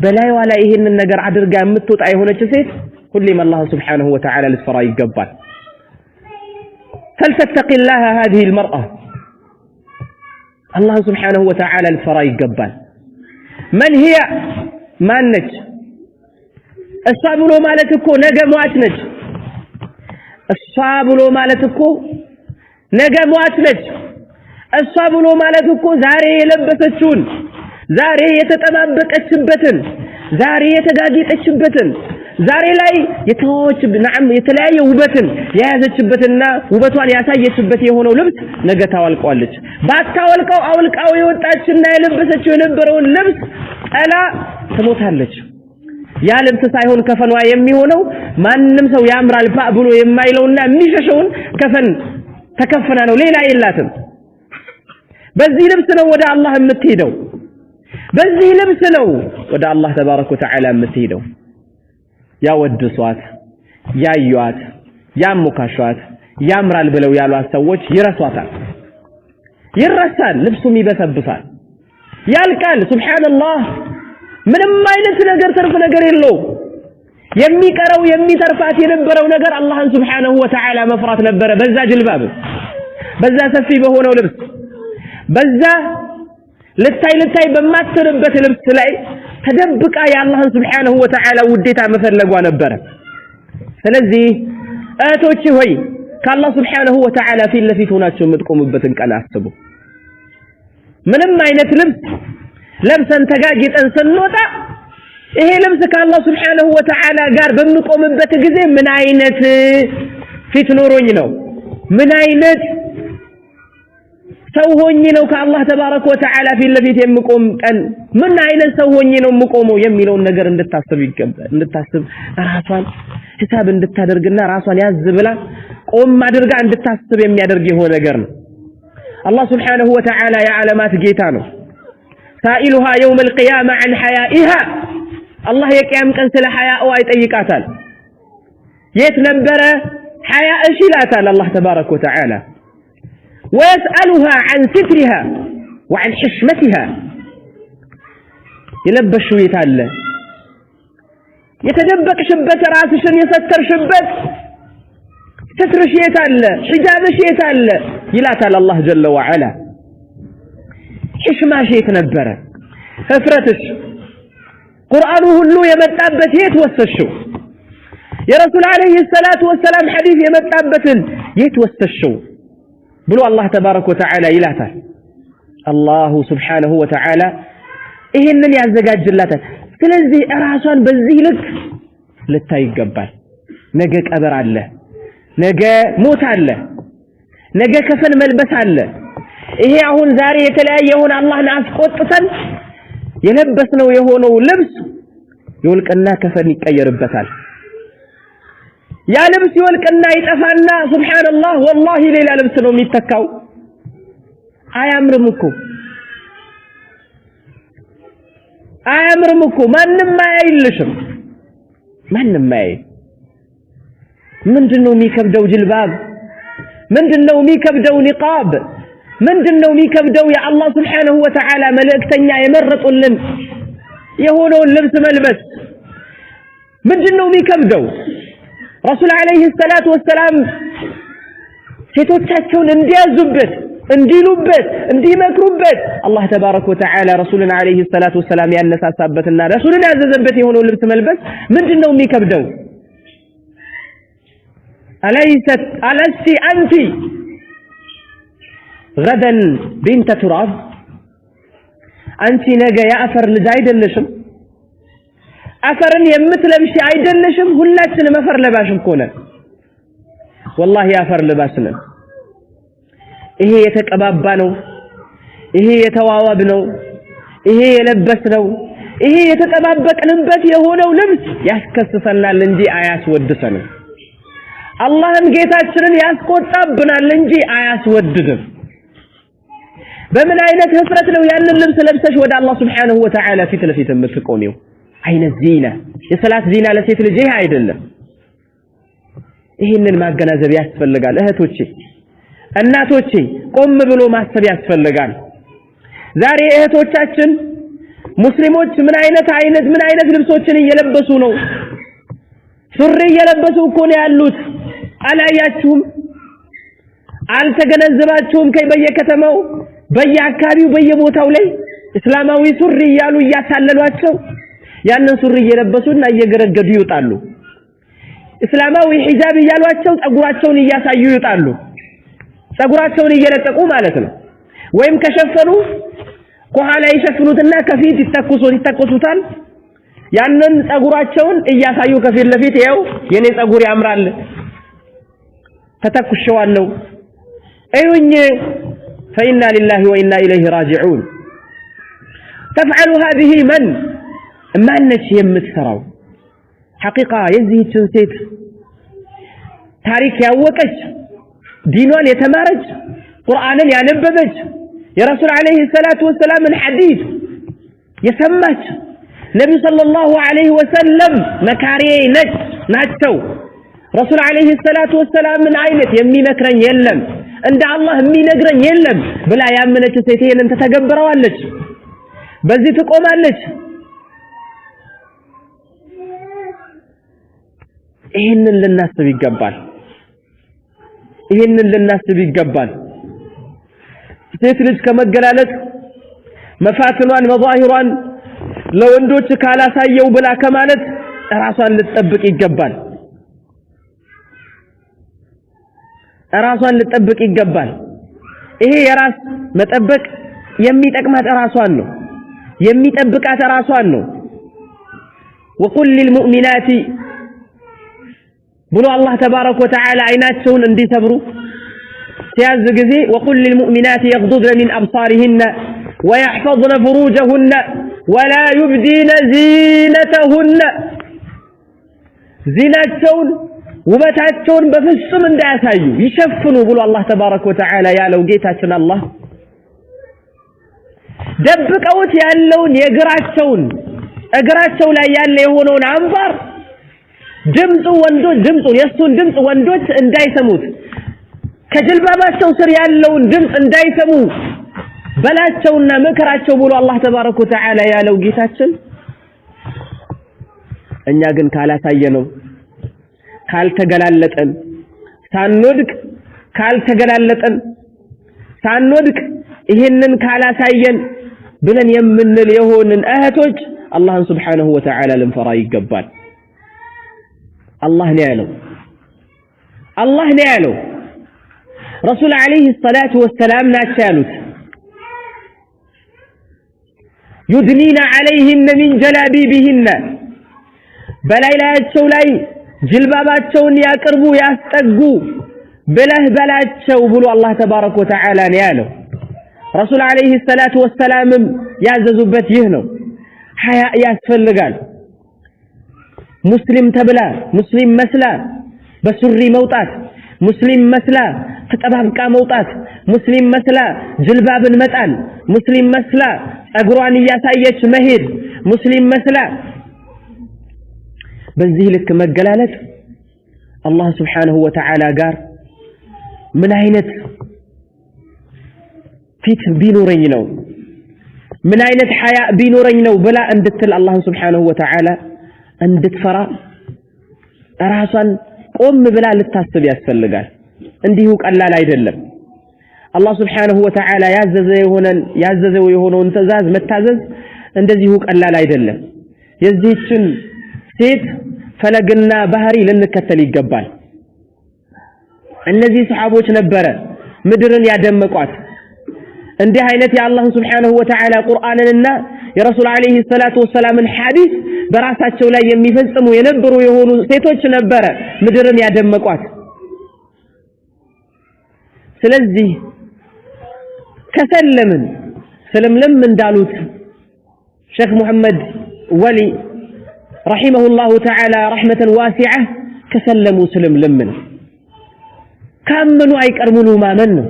S1: በላይዋ ላይ ይሄንን ነገር አድርጋ የምትወጣ የሆነች ሴት ሁሌም አላህ Subhanahu Wa Ta'ala ልትፈራ ይገባል فلتتقي الله هذه المرأة الله سبحانه وتعالى ልትፈራ ይገባል من هي ማነች እሷ ብሎ ማለት እኮ ነገ ሟች ነች እሷ ብሎ ማለት እኮ ነገ ሟች ነች እሷ ብሎ ማለት እኮ ዛሬ የለበሰችውን ዛሬ የተጠባበቀችበትን ዛሬ የተጋጌጠችበትን ዛሬ ላይ የተለያየ ውበትን የያዘችበትና ውበቷን ያሳየችበት የሆነው ልብስ ነገ ታወልቀዋለች ባታወልቀው አውልቃው የወጣችና የለበሰችው የነበረውን ልብስ ጠላ ትሞታለች ያ ልብስ ሳይሆን ከፈኗ የሚሆነው ማንንም ሰው ያምራል ብሎ የማይለውና የሚሸሸውን ከፈን ተከፈና ነው ሌላ የላትም በዚህ ልብስ ነው ወደ አላህ የምትሄደው በዚህ ልብስ ነው ወደ አላህ ተባረከ ወተዓላ የምትሄደው ያወድሷት ያዩዋት ያሙካሿት ያምራል ብለው ያሏት ሰዎች ይረሷታል ይረሳል ልብሱም ይበሰብሳል ያልቃል ሱብሃንአላህ ምንም አይነት ነገር ተርፍ ነገር የለው የሚቀረው የሚተርፋት የነበረው ነገር አላህን Subhanahu Wa Ta'ala መፍራት ነበረ በዛ ጅልባብ በዛ ሰፊ በሆነው ልብስ በዛ ልታይ በማትርበት ልብስ ላይ ተደብቃ የአላህን Subhanahu Wa Ta'ala ውዴታ መፈለጓ ነበረ ስለዚህ እህቶች ሆይ ከአላህ Subhanahu Wa Ta'ala ፊት ለፊት ሆናችሁ የምትቆሙበትን ቀን አስቡ ምንም አይነት ልብስ ለብሰን ተጋግጠን ስንወጣ ይሄ ልብስ ከአላህ Subhanahu Wa Ta'ala ጋር በሚቆምበት ጊዜ ምን አይነት ፊት ኖሮኝ ነው ምን አይነት ሰው ሆኜ ነው ከአላህ ተባረከ ወተዓላ ፊት ለፊት የምቆም ቀን ምን አይነት ሰው ሆኜ ነው የምቆመው የሚለውን ነገር እንድታስብ ይገባል እንድታስብ ራሷን ሂሳብ እንድታደርግና ራሷን ያዝ ብላ ቆም አድርጋ እንድታስብ የሚያደርግ የሆነ ነገር ነው አላህ Subhanahu Wa Ta'ala የዓለማት ጌታ ነው سائلها يوم القيامة عن حيائها الله يقيام ቀን ስለ ሐያዋ ይጠይቃታል የት ነበረ ሐያእሽ ይላታል አላህ ተባረከ ወተዓላ ويسألها عن سترها وعن حشمتها يلبشوا يتعلى يتدبق شبت راسشن يستر شبت سترش يتعلى حجابش يتعلى يلاتال الله جل وعلا حشماش يتنبرة افرتش قرآنه اللو يمتابت يتوسشو يا رسول عليه الصلاة والسلام حديث يمتابت يتوسشو بلو الله تبارك وتعالى يلاته الله سبحانه وتعالى إهنن يعزقات جلاته ስለዚህ ራሷን በዚህ ልክ ልታይ ይገባል ነገ ቀብር አለ ነገ ሞት አለ ነገ ከፈን መልበስ አለ ይሄ አሁን ዛሬ የተለያየውን አላህን አስቆጥተን የለበስነው የሆነው ልብስ ይወልቅና ከፈን ይቀየርበታል ያ ልብስ ይወልቅና ይጠፋና ሱብሃንአላህ ወላሂ ሌላ ልብስ ነው የሚተካው አያምርም እኮ ማንንም አይልሽም ማንንም አይ ምንድነው የሚከብደው ጅልባብ ምንድነው የሚከብደው ኒቃብ ምንድነው የሚከብደው የአላህ Subhanahu Wa Ta'ala መልእክተኛ የመረጡልን የሆነውን ልብስ መልበስ ምንድነው የሚከብደው ረሱል አለይሂ ሰላቱ ወሰለም ሴቶቻቸውን እንዲያዙበት እንዲሉበት እንዲመክሩበት አላህ ተባረከ ወተዓላ ረሱልን አለይሂ ሰላቱ ወሰለም ያነሳሳበትና ረሱልን ያዘዘበት የሆነው ልብስ መልበስ ምንድነው የሚከብደው አለስቲ አንቲ غدا بنت تراب አንቺ ነገ ያፈር ልጅ አይደለሽም አፈርን የምትለብሺ አይደለሽም ሁላችንም አፈር ለባሽም ኮነ والله ያፈር ለባሽ ነን ይሄ የተቀባባ ነው ይሄ የተዋዋብ ነው ይሄ የለበስ ነው ይሄ የተጠባበቅንበት የሆነው ልብስ ያስከስሰናል እንጂ አያስወድሰንም አላህን ጌታችንን ያስቆጣብናል እንጂ አያስወድድም በምን አይነት ህፍረት ነው ያንን ልብስ ለብሰሽ ወደ አላህ Subhanahu Wa Ta'ala ፊት ለፊት የምትቆሚው አይነ ዚና የሰላት ዚና ለሴት ልጅ ይሄ አይደለም ይሄንን ማገናዘብ ያስፈልጋል እህቶቼ እናቶቼ ቆም ብሎ ማሰብ ያስፈልጋል ዛሬ እህቶቻችን ሙስሊሞች ምን አይነት ልብሶችን እየለበሱ ነው ሱሪ እየለበሱ እኮ ነው ያሉት አላያችሁም አልተገነዘባችሁም በየከተማው በየአካባቢው በየቦታው ላይ እስላማዊ ሱሪ ያሉ ያታለሏቸው ያንን ሱሪ እየለበሱና እየገረገዱ ይወጣሉ እስላማዊ ሒጃብ ያሏቸው ጸጉራቸውን እያሳዩ ይወጣሉ ጸጉራቸውን እየለጠቁ ማለት ነው ወይም ከሸፈኑ ከኋላ ይሸፍኑትና ከፊት ይተኩሱታል ያንን ጸጉራቸውን እያሳዩ ከፊት ለፊት ያው የኔ ጸጉር ያምራል ተተኩሸዋለሁ እዩኝ فإنا لله وإنا إليه راجعون تفعل هذه من نش يمتسراو حقيقة يزهي ሴት ታሪክ ያወቀች ዲኗን የተማረች ቁርአንን ያነበበች የረሱል አለይሂ ሰላቱ ወሰለም ሐዲስ የሰማች ነብዩ ሰለላሁ ዐለይሂ ወሰለም መካሪዬ ናቸው ረሱል አለይሂ ሰላቱ ወሰለም አይነት የሚመክረኝ የለም እንደ አላህ የሚነግረኝ የለም ብላ ያመነች ሴት ይሄንን ተተገብረዋለች በዚህ ትቆማለች ይሄንን ልናስብ ይገባል ሴት ልጅ ከመገላለጥ መፋትኗን መዛሂሯን ለወንዶች ካላሳየው ብላ ከማለት ራሷን ልትጠብቅ ይገባል ይሄ የራስ መጠበቅ የሚጠቅማት ራሷን ነው የሚጠብቃት ራሷን ነው وقل للمؤمنات ብሎ አላህ ተባረከ ወተዓላ አይናቸውን እንዲሰብሩ ሲያዝ ጊዜ وقل للمؤمنات يغضضن من أبصارهن ويحفظن فروجهن ولا يبدين زينتهن زينتهن ውበታቸውን በፍጹም እንዳያሳዩ ይሸፍኑ ብሎ አላህ ተባረከ ወተዓላ ያለው ጌታችን አላህ ደብቀውት ያለውን እግራቸው ላይ ያለ የሆነውን አንባር የሱን ድምጽ ወንዶች እንዳይሰሙት ከጀልባባቸው ስር ያለውን ድምጽ እንዳይሰሙ በላቸውና መከራቸው ብሎ አላህ ተባረከ ወተዓላ ያለው ጌታችን እኛ ግን ካላሳየነው ካልተገላለጠን ሳንወድቅ ይሄንን ካላሳየን ብለን የምንል የሆንን እህቶች አላህን Subhanahu Wa Ta'ala ልንፈራ ይገባል አላህ ነው ያለው ረሱል አለይሂ ሰላቱ ወሰላም ናቸው ያሉት يدنين عليهن من جلابيبهن በላያቸው ላይ ጅልባባቸውን ያቀርቡ ያስጠጉ በላቸው ብሎ አላህ ተባረከ ወተዓላ ነው ያለው ረሱል አለይሂ ሰላቱ ወሰላም ያዘዙበት ይህ ነው ሐያ ያስፈልጋል ሙስሊም ተብላ ሙስሊም መስላ በሱሪ መውጣት ሙስሊም መስላ ተጠባብቃ መውጣት ሙስሊም መስላ ጅልባብን መጣል ሙስሊም መስላ ጸጉሯን ያሳየች መሄድ ሙስሊም መስላ በዚህ ልክ መገላለጥ አላህ Subhanahu Wa Ta'ala ጋር ምን አይነት ፊት ቢኖረኝ ነው ምን አይነት ሐያ ቢኖረኝ ነው ብላ እንድትል አላህ Subhanahu Wa Ta'ala እንድትፈራ ራሷን ቆም ብላ ልታስብ ያስፈልጋል እንዲሁ ቀላል አይደለም አላህ Subhanahu Wa Ta'ala ያዘዘው የሆነውን ትእዛዝ መታዘዝ እንደዚሁ ቀላል አይደለም የዚህችን ሴት ፈለግና ባህሪ ልንከተል ይገባል እነዚህ ሰሃቦች ነበረ ምድርን ያደመቋት እንዲህ አይነት የአላህ Subhanahu Wa Ta'ala ቁርአንንና የረሱል አለይሂ ሰላቱ ወሰላምን ሐዲስ በራሳቸው ላይ የሚፈጽሙ የነበሩ የሆኑ ሴቶች ነበረ ምድርን ያደመቋት ስለዚህ ከሰለምን ሰለምለም እንዳሉት ሼክ መሐመድ ወሊ ረሂመሁላሁ ተዓላ ረህመተን ዋሲዓ ከሰለሙ ሰለምለም ነው ካመኑ አይቀርሙሉ ማመን ነው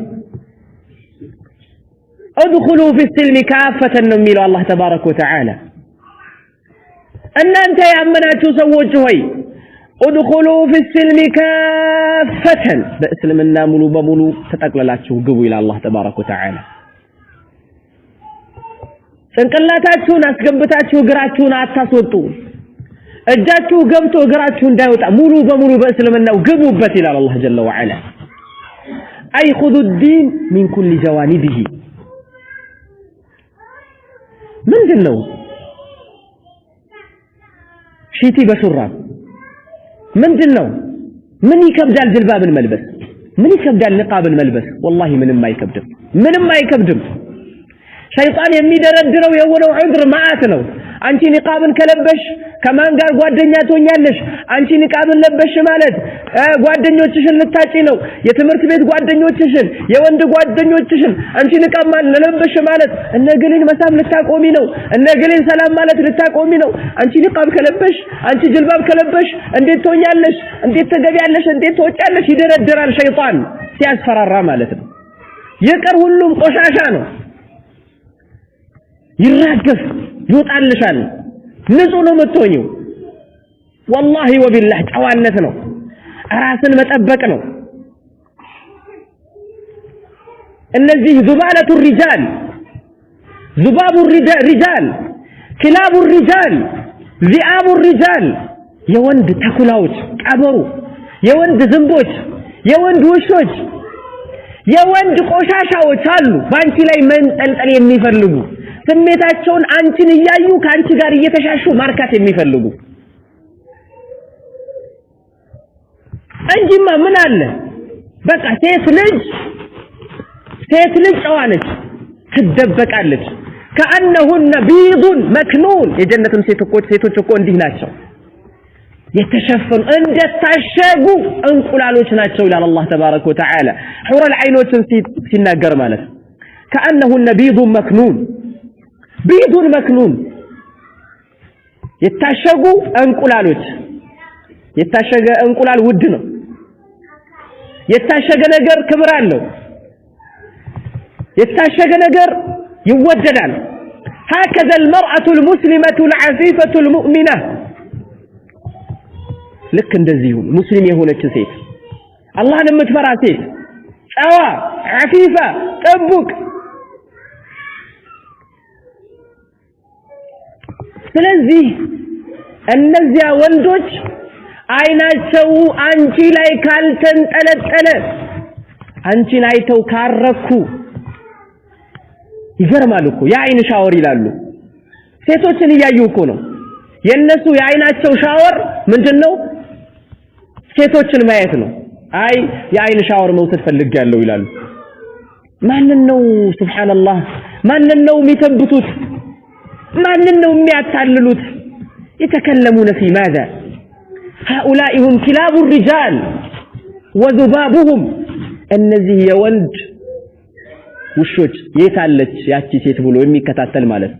S1: ادخلوا في السلم كافة ነው የሚለው አላህ ተባረከ ወተዓላ እናንተ ያመናችሁ ሰዎች ሆይ ادخلوا في السلم كافة በእስልምና ሙሉ በሙሉ ተጠቅለላችሁ ግቡ ይላል አላህ ተባረከ ወተዓላ ጭንቅላታችሁን አስገብታችሁ እግራችሁን አታስወጡ እጃችሁ ገብቶ እግራችሁ እንዳይወጣ ሙሉ በሙሉ በእስልምናው ግቡበት ይላል አላህ ጀለ ወዐላ أي خذوا الدين من كل جوانبه ምንድነው ሺቲ በሹራብ ምንድነው ምን ይከብዳል ጅልባብን መልበስ ምን ይከብዳል ንቃብን መልበስ والله ምንም አይከብድም ሸይጣን የሚደረድረው የሆነው ዑድር ማአት ነው አንቺ ንቃብን ከለበሽ ከማን ጋር ጓደኛ ትሆኛለሽ አንቺ ንቃብን ለበሽ ማለት ጓደኞችሽን ልታጪ ነው የትምህርት ቤት ጓደኞችሽን የወንድ ጓደኞችሽን አንቺ ንቃብ ለለበሽ ማለት እነግሊን መሳም ልታቆሚ ነው እነግሊን ሰላም ማለት ልታቆሚ ነው አንቺ ንቃብ ከለበሽ አንቺ ጅልባብ ከለበሽ እንዴት ትሆኛለሽ እንዴት ተገቢያለሽ እንዴት ትወጫለሽ ይደረድራል ሸይጣን ሲያስፈራራ ማለት ነው የቀር ሁሉም ቆሻሻ ነው ይራገፍ ይወጣልሻል ንጹህ ነው የምትሆኚው والله وبالله ጨዋነት ነው ራስን መጠበቅ ነው እነዚህ ذبالة الرجال ذباب الرجال كلاب الرجال ذئاب الرجال የወንድ ተኩላዎች ቀበሩ የወንድ ዝንቦች የወንድ ውሾች የወንድ ቆሻሻዎች አሉ ባንቺ ላይ መንጠልጠል የሚፈልጉ ስሜታቸውን አንቺን ያዩ ካንቺ ጋር እየተሻሹ ማርካት የሚፈልጉ እንጂማ ምን አለ በቃ ሴት ልጅ ጨዋነች ትደበቃለች كأنهن بيض مكنون የጀነትም ሴቶች እኮ እንዲህ ናቸው የተሸፈኑ እንደታሸጉ እንቁላሎች ናቸው ይላል አላህ ተባረከ ወተዓላ ሑረ العينዎችን ሲናገር ማለት كأنهن بيض مكنون بيض مكنون የታሸጉ እንቁላሎች የታሸገ እንቁላል ውድ ነው የታሸገ ነገር ክብር አለው የታሸገ ነገር ይወደዳል هكذا المرأة المسلمة العفيفة المؤمنة ልክ እንደዚሁ ሙስሊም የሆነች ሴት አላህን የምትፈራ ሴት ጨዋ አፊፋ ጠቡቅ ስለዚህ እነዚያ ወንዶች አይናቸው አንቺ ላይ ካልተንጠለጠለ አንቺን አይተው ካረኩ ይገርማሉ እኮ የአይን ሻወር ይላሉ ሴቶችን እያዩ እኮ ነው የነሱ የአይናቸው ሻወር ምንድነው ሴቶችን ማየት ነው አይ የአይን ሻወር መውሰድ ፈልጋለሁ ይላሉ ማንነው ሱብሃንአላህ ማንነው የሚተብቱት ማንነው የሚያታልሉት يتكلمون في ماذا هؤلاء هم كلاب الرجال وذبابهم النزي يوند وشوش يتالج ياتي ሴት ብሎ የሚከታተል ማለት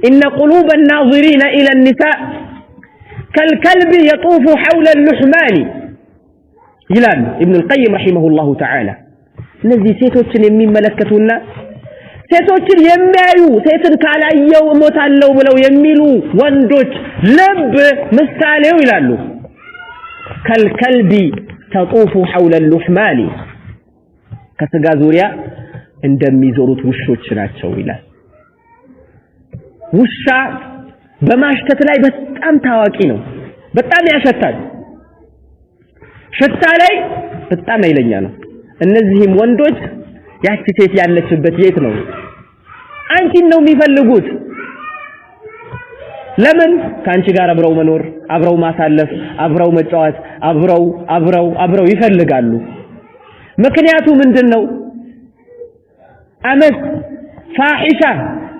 S1: إن قلوب الناظرين إلى النساء كالكلب يطوف حول اللحمان ይላል ابن القيم رحمه الله تعالى እነዚህ ሴቶችን የሚመለከቱና ሴቶችን የሚያዩ ሴትን ካላየው ሞታለው ብለው የሚሉ ወንዶች ልብ ምሳሌው ይላሉ ከልከልቢ ተጡፉ ሐውለ ሉህማኒ ከስጋ ዙሪያ እንደሚዞሩት ውሾች ናቸው ይላል። ውሻ በማሽተት ላይ በጣም ታዋቂ ነው። በጣም ያሸታል። ሽታ ላይ በጣም ኃይለኛ ነው። እነዚህም ወንዶች ያቺ ሴት ያለችበት የት ነው? አንቺን ነው የሚፈልጉት። ለምን? ካንቺ ጋር አብረው መኖር፣ አብረው ማሳለፍ፣ አብረው መጫወት፣ አብረው ይፈልጋሉ። ምክንያቱ ምንድነው? አመት ፋሒሻ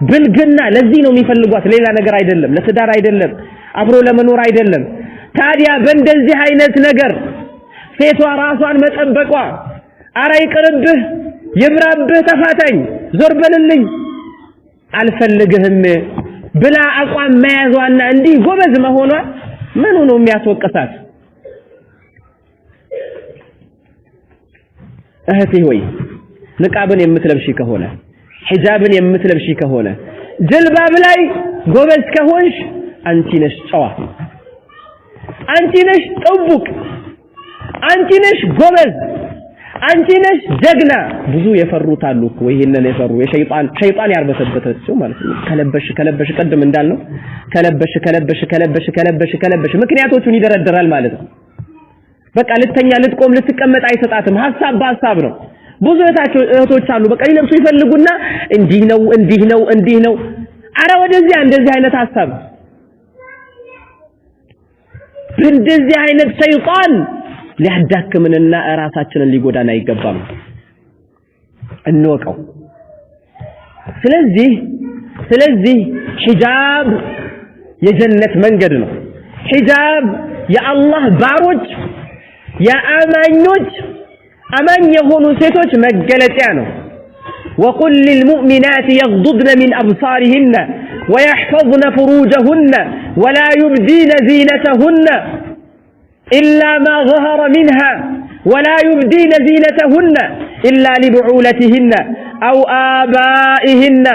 S1: ብልግና። ለዚህ ነው የሚፈልጓት፣ ሌላ ነገር አይደለም፣ ለትዳር አይደለም፣ አብሮ ለመኖር አይደለም። ታዲያ በእንደዚህ አይነት ነገር ሴቷ ራሷን መጠበቋ፣ አረ ይቅርብህ፣ ይብራብህ፣ ተፋታኝ፣ ዞር በልልኝ፣ አልፈልግህም ብላ አቋም መያዟና እንዲህ ጎበዝ መሆኗ ምኑ ነው የሚያስወቅሳት? እህቴ ሆይ ንቃብን የምትለብሺ ከሆነ ሒጃብን የምትለብሺ ከሆነ ጀልባብ ላይ ጎበዝ ከሆንሽ አንቺ ነሽ ጨዋ፣ አንቺ ነሽ ጥቡቅ፣ አንቺ ነሽ ጎበዝ፣ አንቺ ነሽ ጀግና። ብዙ የፈሩት አሉ እኮ ይሄንን የፈሩ ሸይጣን ያርበሰበተቸው ማለት ነው። ከለበሽ ቀደም እንዳልነው ከለበሽ ምክንያቶቹን ይደረደራል ማለት ነው። በቃ ልተኛ ልትቆም ልትቀመጥ አይሰጣትም። ሐሳብ በሐሳብ ነው። ብዙ እህቶች አሉ በቃ ሊለብሱ ይፈልጉና እንዲህ ነው አረ ወደዚያ እንደዚህ አይነት ሐሳብ እንደዚህ አይነት ሸይጣን ሊያዳክምንና ራሳችንን ሊጎዳን አይገባም። እንወቀው። ስለዚህ ሒጃብ የጀነት መንገድ ነው። ሒጃብ የአላህ ባሮች የአማኞች አማኝ የሆኑ ሴቶች መገለጫ ነው። وقل للمؤمنات يغضضن من أبصارهن ويحفظن فروجهن ولا يبدين زينتهن إلا ما ظهر منها ولا يبدين زينتهن إلا لبعولتهن أو آبائهن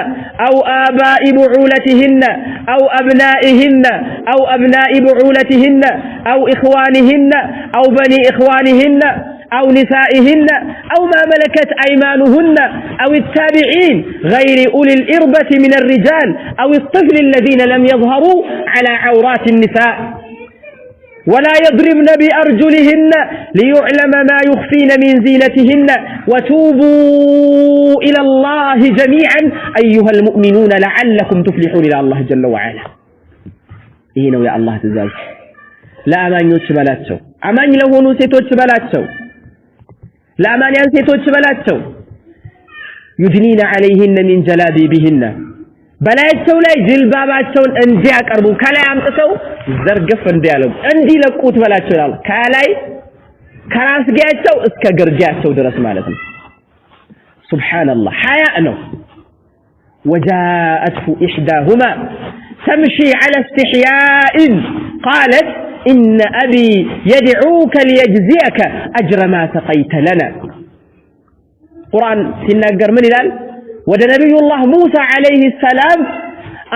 S1: أو آباء بعولتهن أو أبنائهن أو أبناء بعولتهن أو إخوانهن أو بني إخوانهن أو نسائهن أو ما ملكت أيمانهن أو التابعين غير أولي الإربة من الرجال أو الطفل الذين لم يظهروا على عورات النساء ولا يضربن بأرجلهن ليعلم ما يخفين من زينتهن وتوبوا إلى الله جميعا أيها المؤمنون لعلكم تفلحون إلى الله جل وعلا. إيه يا الله تزال لا أمان يتبلاتشو أمان لهونو سيتو تبلاتشو لا أمان ينسيتو تبلاتشو يدنين عليهن من جلابيبهن በላያቸው ላይ ጅልባባቸውን እንዲያቀርቡ ከላይ አምጥተው ዘርግፍ እንዲያለው እንዲለቁት በላቸው ይላል። ከላይ ከራስጌያቸው እስከ ግርጌያቸው ድረስ ማለት ነው። ሱብሃንአላህ ሐያ ነው። وجاءته إحداهما تمشي على استحياء قالت إن أبي يدعوك ليجزيك أجر ما سقيت لنا. قرآن ሲናገር ምን ይላል? ወደ ነብዩላህ ሙሳ አለይሂ ሰላም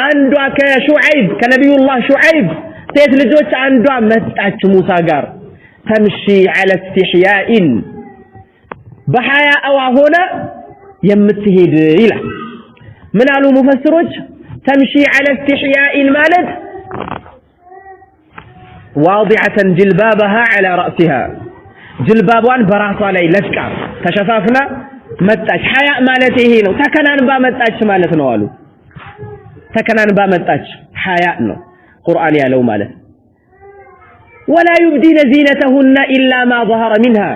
S1: አንዷ ከሹዓይብ ከነብዩላህ ሹዓይብ ሴት ልጆች አንዷ መጣች ሙሳ ጋር ተምሺ على استحياء በሐያዋ ሆነ የምትሄድ ይላል። ምን አሉ ሙፈስሮች? ተምሺ على استحياء ማለት واضعة جلبابها على رأسها جلبابዋን በራሷ ላይ ለቃ ተሸፋፍና መጣች። ሐያ ማለት ይሄ ነው። ተከናንባ መጣች ማለት ነው አሉ። ተከናንባ መጣች ሐያ ነው ቁርአን ያለው ማለት። ولا يبدين زينتهن إلا ما ظهر منها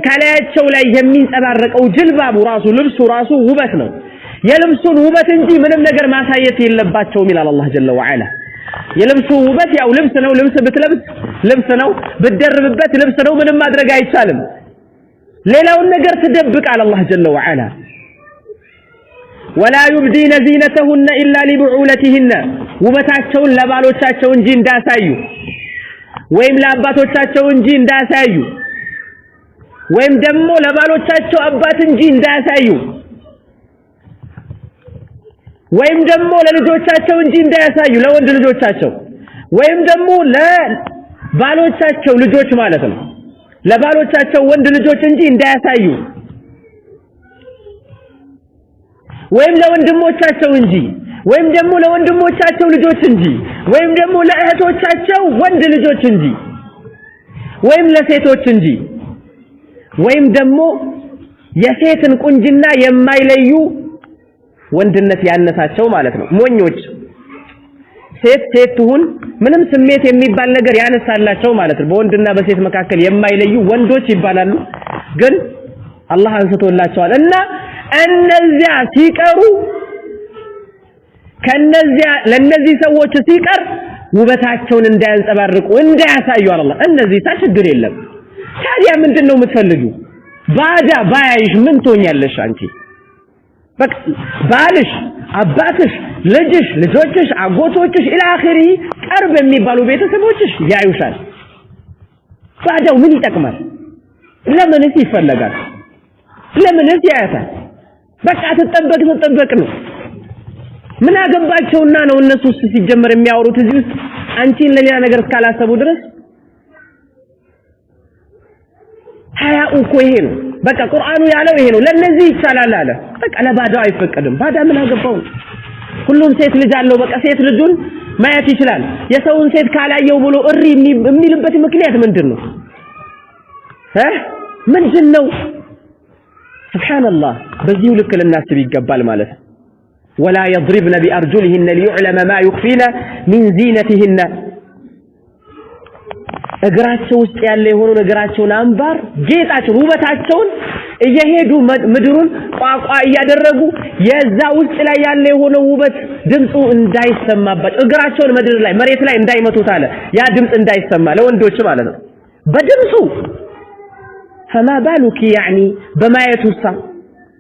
S1: ከላያቸው ላይ የሚንጸባረቀው ጅልባቡ ራሱ ልብሱ ራሱ ውበት ነው። የልብሱን ውበት እንጂ ምንም ነገር ማሳየት የለባቸውም ይላል አላህ ጀለ ወዐላ። የልብሱ ውበት ያው ልብስ ነው። ልብስ ብትለብስ ልብስ ነው፣ ብትደርብበት ልብስ ነው። ምንም ማድረግ አይቻልም። ሌላውን ነገር ትደብቃል አላህ ጀለ ወዐላ። ولا يبدين زينتهن إلا لبعولتهن ውበታቸውን ለባሎቻቸው እንጂ እንዳሳዩ ወይም ለአባቶቻቸው እንጂ እንዳሳዩ ወይም ደግሞ ለባሎቻቸው አባት እንጂ እንዳሳዩ ወይም ደግሞ ለልጆቻቸው እንጂ እንዳያሳዩ ለወንድ ልጆቻቸው ወይም ደግሞ ባሎቻቸው ልጆች ማለት ነው ለባሎቻቸው ወንድ ልጆች እንጂ እንዳያሳዩ ወይም ለወንድሞቻቸው እንጂ ወይም ደግሞ ለወንድሞቻቸው ልጆች እንጂ ወይም ደግሞ ለእህቶቻቸው ወንድ ልጆች እንጂ ወይም ለሴቶች እንጂ ወይም ደግሞ የሴትን ቁንጅና የማይለዩ ወንድነት ያነሳቸው ማለት ነው ሞኞች ሴት ሁን ምንም ስሜት የሚባል ነገር ያነሳላቸው ማለት ነው በወንድና በሴት መካከል የማይለዩ ወንዶች ይባላሉ ግን አላህ አንስቶላቸዋል እና እነዚያ ሲቀሩ ከነዚያ ለነዚህ ሰዎች ሲቀር ውበታቸውን እንዳያንጸባርቁ እንዳያሳዩ አላህ እነዚህ ችግር የለም ታዲያ ምንድነው የምትፈልጊው ባዳ ባያይሽ ምን ትሆኛለሽ አንቺ በቃ ባልሽ አባትሽ ልጅሽ ልጆችሽ አጎቶችሽ ኢላ አኺሪ ቅርብ የሚባሉ ቤተሰቦችሽ ያዩሻል ባዳው ምን ይጠቅማል ለምንስ ይፈለጋል ለምንስ ያያታል በቃ ተጠበቅ ነው ምን አገባቸውና ነው እነሱስ ሲጀመር የሚያወሩት እዚህ ውስጥ አንቺን ለሌላ ነገር እስካላሰቡ ድረስ ሀያኡ እኮ ይሄ ነው በቃ ቁርአኑ ያለው ይሄ ነው ለነዚህ ይቻላል አለ በቃ ለባዳው አይፈቀድም ባዳ ምን አገባው ሁሉም ሴት ልጅ አለው በቃ ሴት ልጁን ማየት ይችላል የሰውን ሴት ካላየው ብሎ እሪ የሚልበት ምክንያት ምንድነው ምንድነው ሱብሃንአላህ በዚህ ልክ ልናስብ ይገባል ማለት ولا يضربن بأرجلهن ليعلم ما يخفين من زينتهن እግራቸው ውስጥ ያለ የሆኑ ነገራቸውን አንባር ጌጣቸው ውበታቸውን እየሄዱ ምድሩን ቋቋ ያደረጉ የዛ ውስጥ ላይ ያለ የሆነ ውበት ድምጹ እንዳይሰማባቸው እግራቸውን ምድር ላይ መሬት ላይ እንዳይመቱት አለ ያ ድምጽ እንዳይሰማ ለወንዶች ማለት ነው በድምጹ فما بالك يعني በማየቱሳ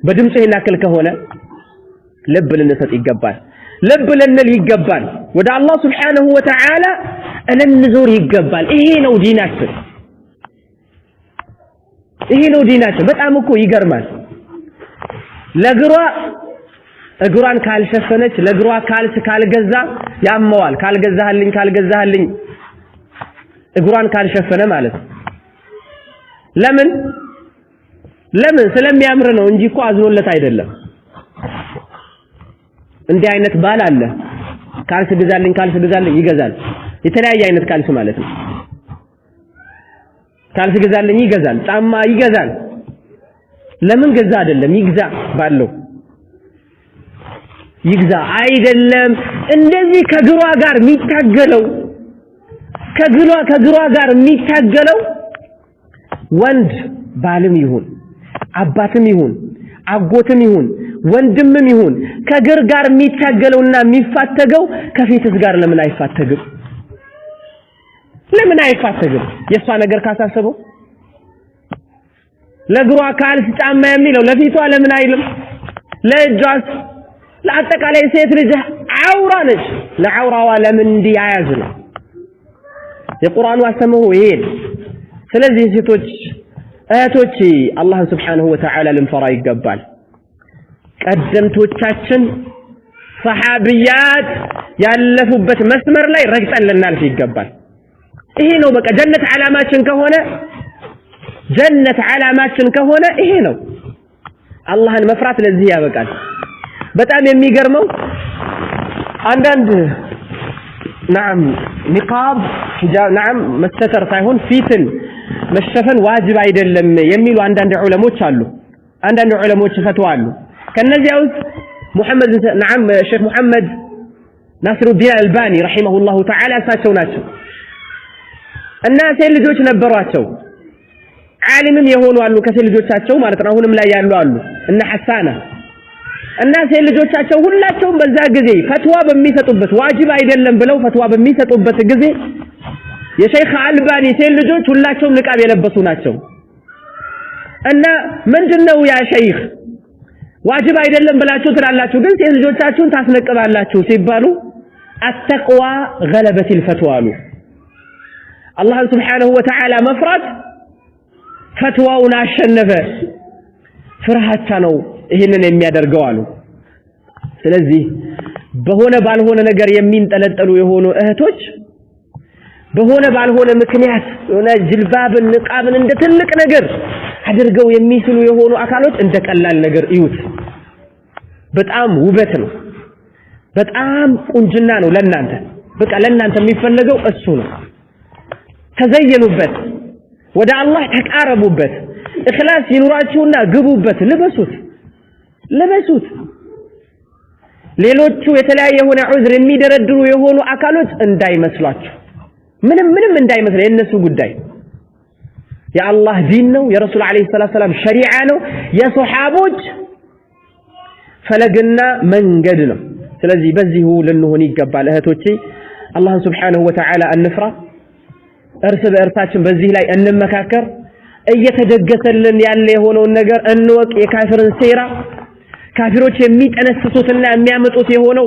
S1: በድምጹ ይናከል ከሆነ ልብ ልንሰጥ ይገባል ልብ ልንል ይገባል ወደ አላህ Subhanahu Wa Ta'ala እንንዞር ይገባል ይሄ ነው ዲናችን በጣም እኮ ይገርማል እግሯን ካልሸፈነች ለእግሯ ካልገዛ ያመዋል ካልገዛህልኝ እግሯን ካልሸፈነ ማለት ለምን ስለሚያምር ነው እንጂ እኮ አዝኖለት አይደለም እንዲህ አይነት ባል አለ ካልስ ግዛልኝ ይገዛል የተለያየ አይነት ካልስ ማለት ነው ካልስ ግዛልኝ ይገዛል ጫማ ይገዛል ለምን ገዛ አይደለም ይግዛ ባለው ይግዛ አይደለም እንደዚህ ከግሯ ጋር የሚታገለው ከግሯ ጋር የሚታገለው ወንድ ባልም ይሁን አባትም ይሁን አጎትም ይሁን ወንድምም ይሁን ከግር ጋር የሚታገለውና የሚፋተገው ከፊትስ ጋር ለምን አይፋተግም የሷ ነገር ካሳሰበው ለግሯ ካልስ ጫማ የሚለው ለፊቷ ለምን አይልም ለእጇስ ለአጠቃላይ ሴት ልጅ አውራ ነች ለአውራዋ ለምን እንዲያያዝ ነው የቁርአኑ አስተምሮ ይሄ ስለዚህ ሴቶች አያቶች አላህ Subhanahu Wa Ta'ala ልንፈራ ይገባል ቀደምቶቻችን ሰሃቢያት ያለፉበት መስመር ላይ ረግጠን ልናልፍ ይገባል ይሄ ነው በቃ ጀነት ዓላማችን ከሆነ ይሄ ነው አላህን መፍራት ለዚህ ያበቃል በጣም የሚገርመው አንዳንድ نعم نقاب حجاب نعم መስተተር ሳይሆን ፊትን መሸፈን ዋጅብ አይደለም የሚሉ አንዳንድ ዑለሞች አሉ አንዳንድ ዑለሞች ፈትዋ አሉ ከነዚያ ውስጥ ሙሐመድ نعم ሼክ ሙሐመድ ናስሩዲን አልባኒ ረሂመሁላሁ ተዓላ እሳቸው ናቸው እና ሴት ልጆች ነበሯቸው ዓሊምም የሆኑ አሉ ከሴት ልጆቻቸው ማለት ነው አሁንም ላይ ያሉ አሉ እና ሐሳና እና ሴት ልጆቻቸው ሁላቸውም በዛ ጊዜ ፈትዋ በሚሰጡበት ዋጅብ አይደለም ብለው ፈትዋ በሚሰጡበት ጊዜ የሼክ አልባኒ ሴት ልጆች ሁላቸውም ንቃብ የለበሱ ናቸው እና ምንድነው ያ ሼክ ዋጅብ አይደለም ብላችሁ ትላላችሁ ግን ሴት ልጆቻችሁን ታስነቅባላችሁ ሲባሉ التقوى غلبت الفتوى الله سبحانه وتعالى مفرد فتواውን አሸነፈ ፍርሃቻ ነው ይሄንን የሚያደርገው አሉ ስለዚህ በሆነ ባልሆነ ነገር የሚንጠለጠሉ የሆኑ እህቶች በሆነ ባልሆነ ምክንያት የሆነ ጅልባብን ንቃብን እንደ ትልቅ ነገር አድርገው የሚስሉ የሆኑ አካሎች እንደ ቀላል ነገር እዩት። በጣም ውበት ነው፣ በጣም ቁንጅና ነው ለናንተ። በቃ ለናንተ የሚፈልገው እሱ ነው። ተዘየኑበት፣ ወደ አላህ ተቃረቡበት፣ ኢኽላስ ይኑራችሁና ግቡበት፣ ልበሱት። ሌሎቹ የተለያየ የሆነ ዑዝር የሚደረድሩ የሆኑ አካሎች እንዳይመስሏችሁ፣ ምንም እንዳይመስል የነሱ ጉዳይ የአላህ ዲን ነው፣ የረሱል አለይሂ ሰላም ሸሪዓ ነው፣ የሱሐቦች ፈለግና መንገድ ነው። ስለዚህ በዚሁ ልንሆን ይገባል እህቶቼ። አላህን ሱብሓነሁ ወተዓላ እንፍራ፣ እርስ በእርሳችን በዚህ ላይ እንመካከር፣ እየተደገሰልን ያለ የሆነውን ነገር እንወቅ። የካፊርን ሴራ ካፊሮች የሚጠነስሱትና የሚያመጡት የሆነው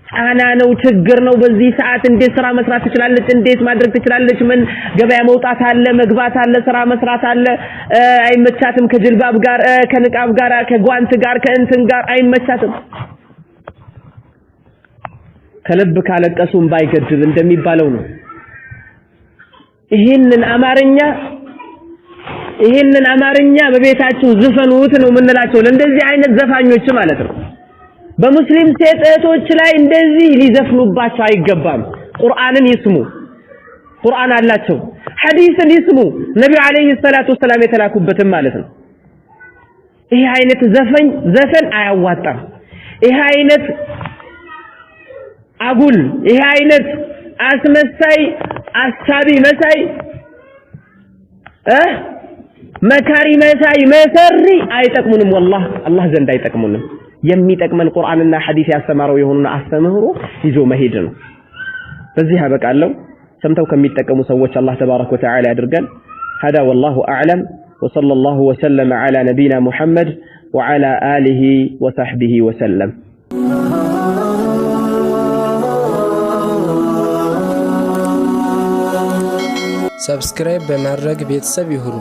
S1: ጫና ነው፣ ችግር ነው። በዚህ ሰዓት እንዴት ስራ መስራት ትችላለች? እንዴት ማድረግ ትችላለች? ምን ገበያ መውጣት አለ፣ መግባት አለ፣ ስራ መስራት አለ። አይመቻትም፣ ከጅልባብ ጋር ከንቃብ ጋር ከጓንት ጋር ከእንትን ጋር አይመቻትም። ከልብ ካለቀሱም ባይገድብ እንደሚባለው ነው። ይሄንን አማርኛ በቤታችሁ ዝፈኑት ነው የምንላቸው ለእንደዚህ አይነት ዘፋኞች ማለት ነው። በሙስሊም ሴት እህቶች ላይ እንደዚህ ሊዘፍኑባቸው አይገባም። ቁርአንን ይስሙ፣ ቁርአን አላቸው። ሐዲስን ይስሙ፣ ነብዩ አለይሂ ሰላቱ ወሰላም የተላኩበትም ማለት ነው። ይሄ አይነት ዘፈን አያዋጣም። ይሄ አይነት አጉል፣ ይሄ አይነት አስመሳይ አሳቢ መሳይ መካሪ መሳይ መሰሪ አይጠቅሙንም። والله አላህ ዘንድ አይጠቅሙንም። የሚጠቅመን ቁርአንና ሐዲስ ያስተማረው የሆኑና አስተምህሮ ይዞ መሄድ ነው። በዚህ አበቃለሁ። ሰምተው ከሚጠቀሙ ሰዎች አላህ ተባረከ ወተዓላ ያድርገን። هذا والله أعلم وصلى الله وسلم على نبينا محمد وعلى آله وصحبه وسلم.
S2: ሰብስክራይብ በማድረግ ቤተሰብ ይሁኑ።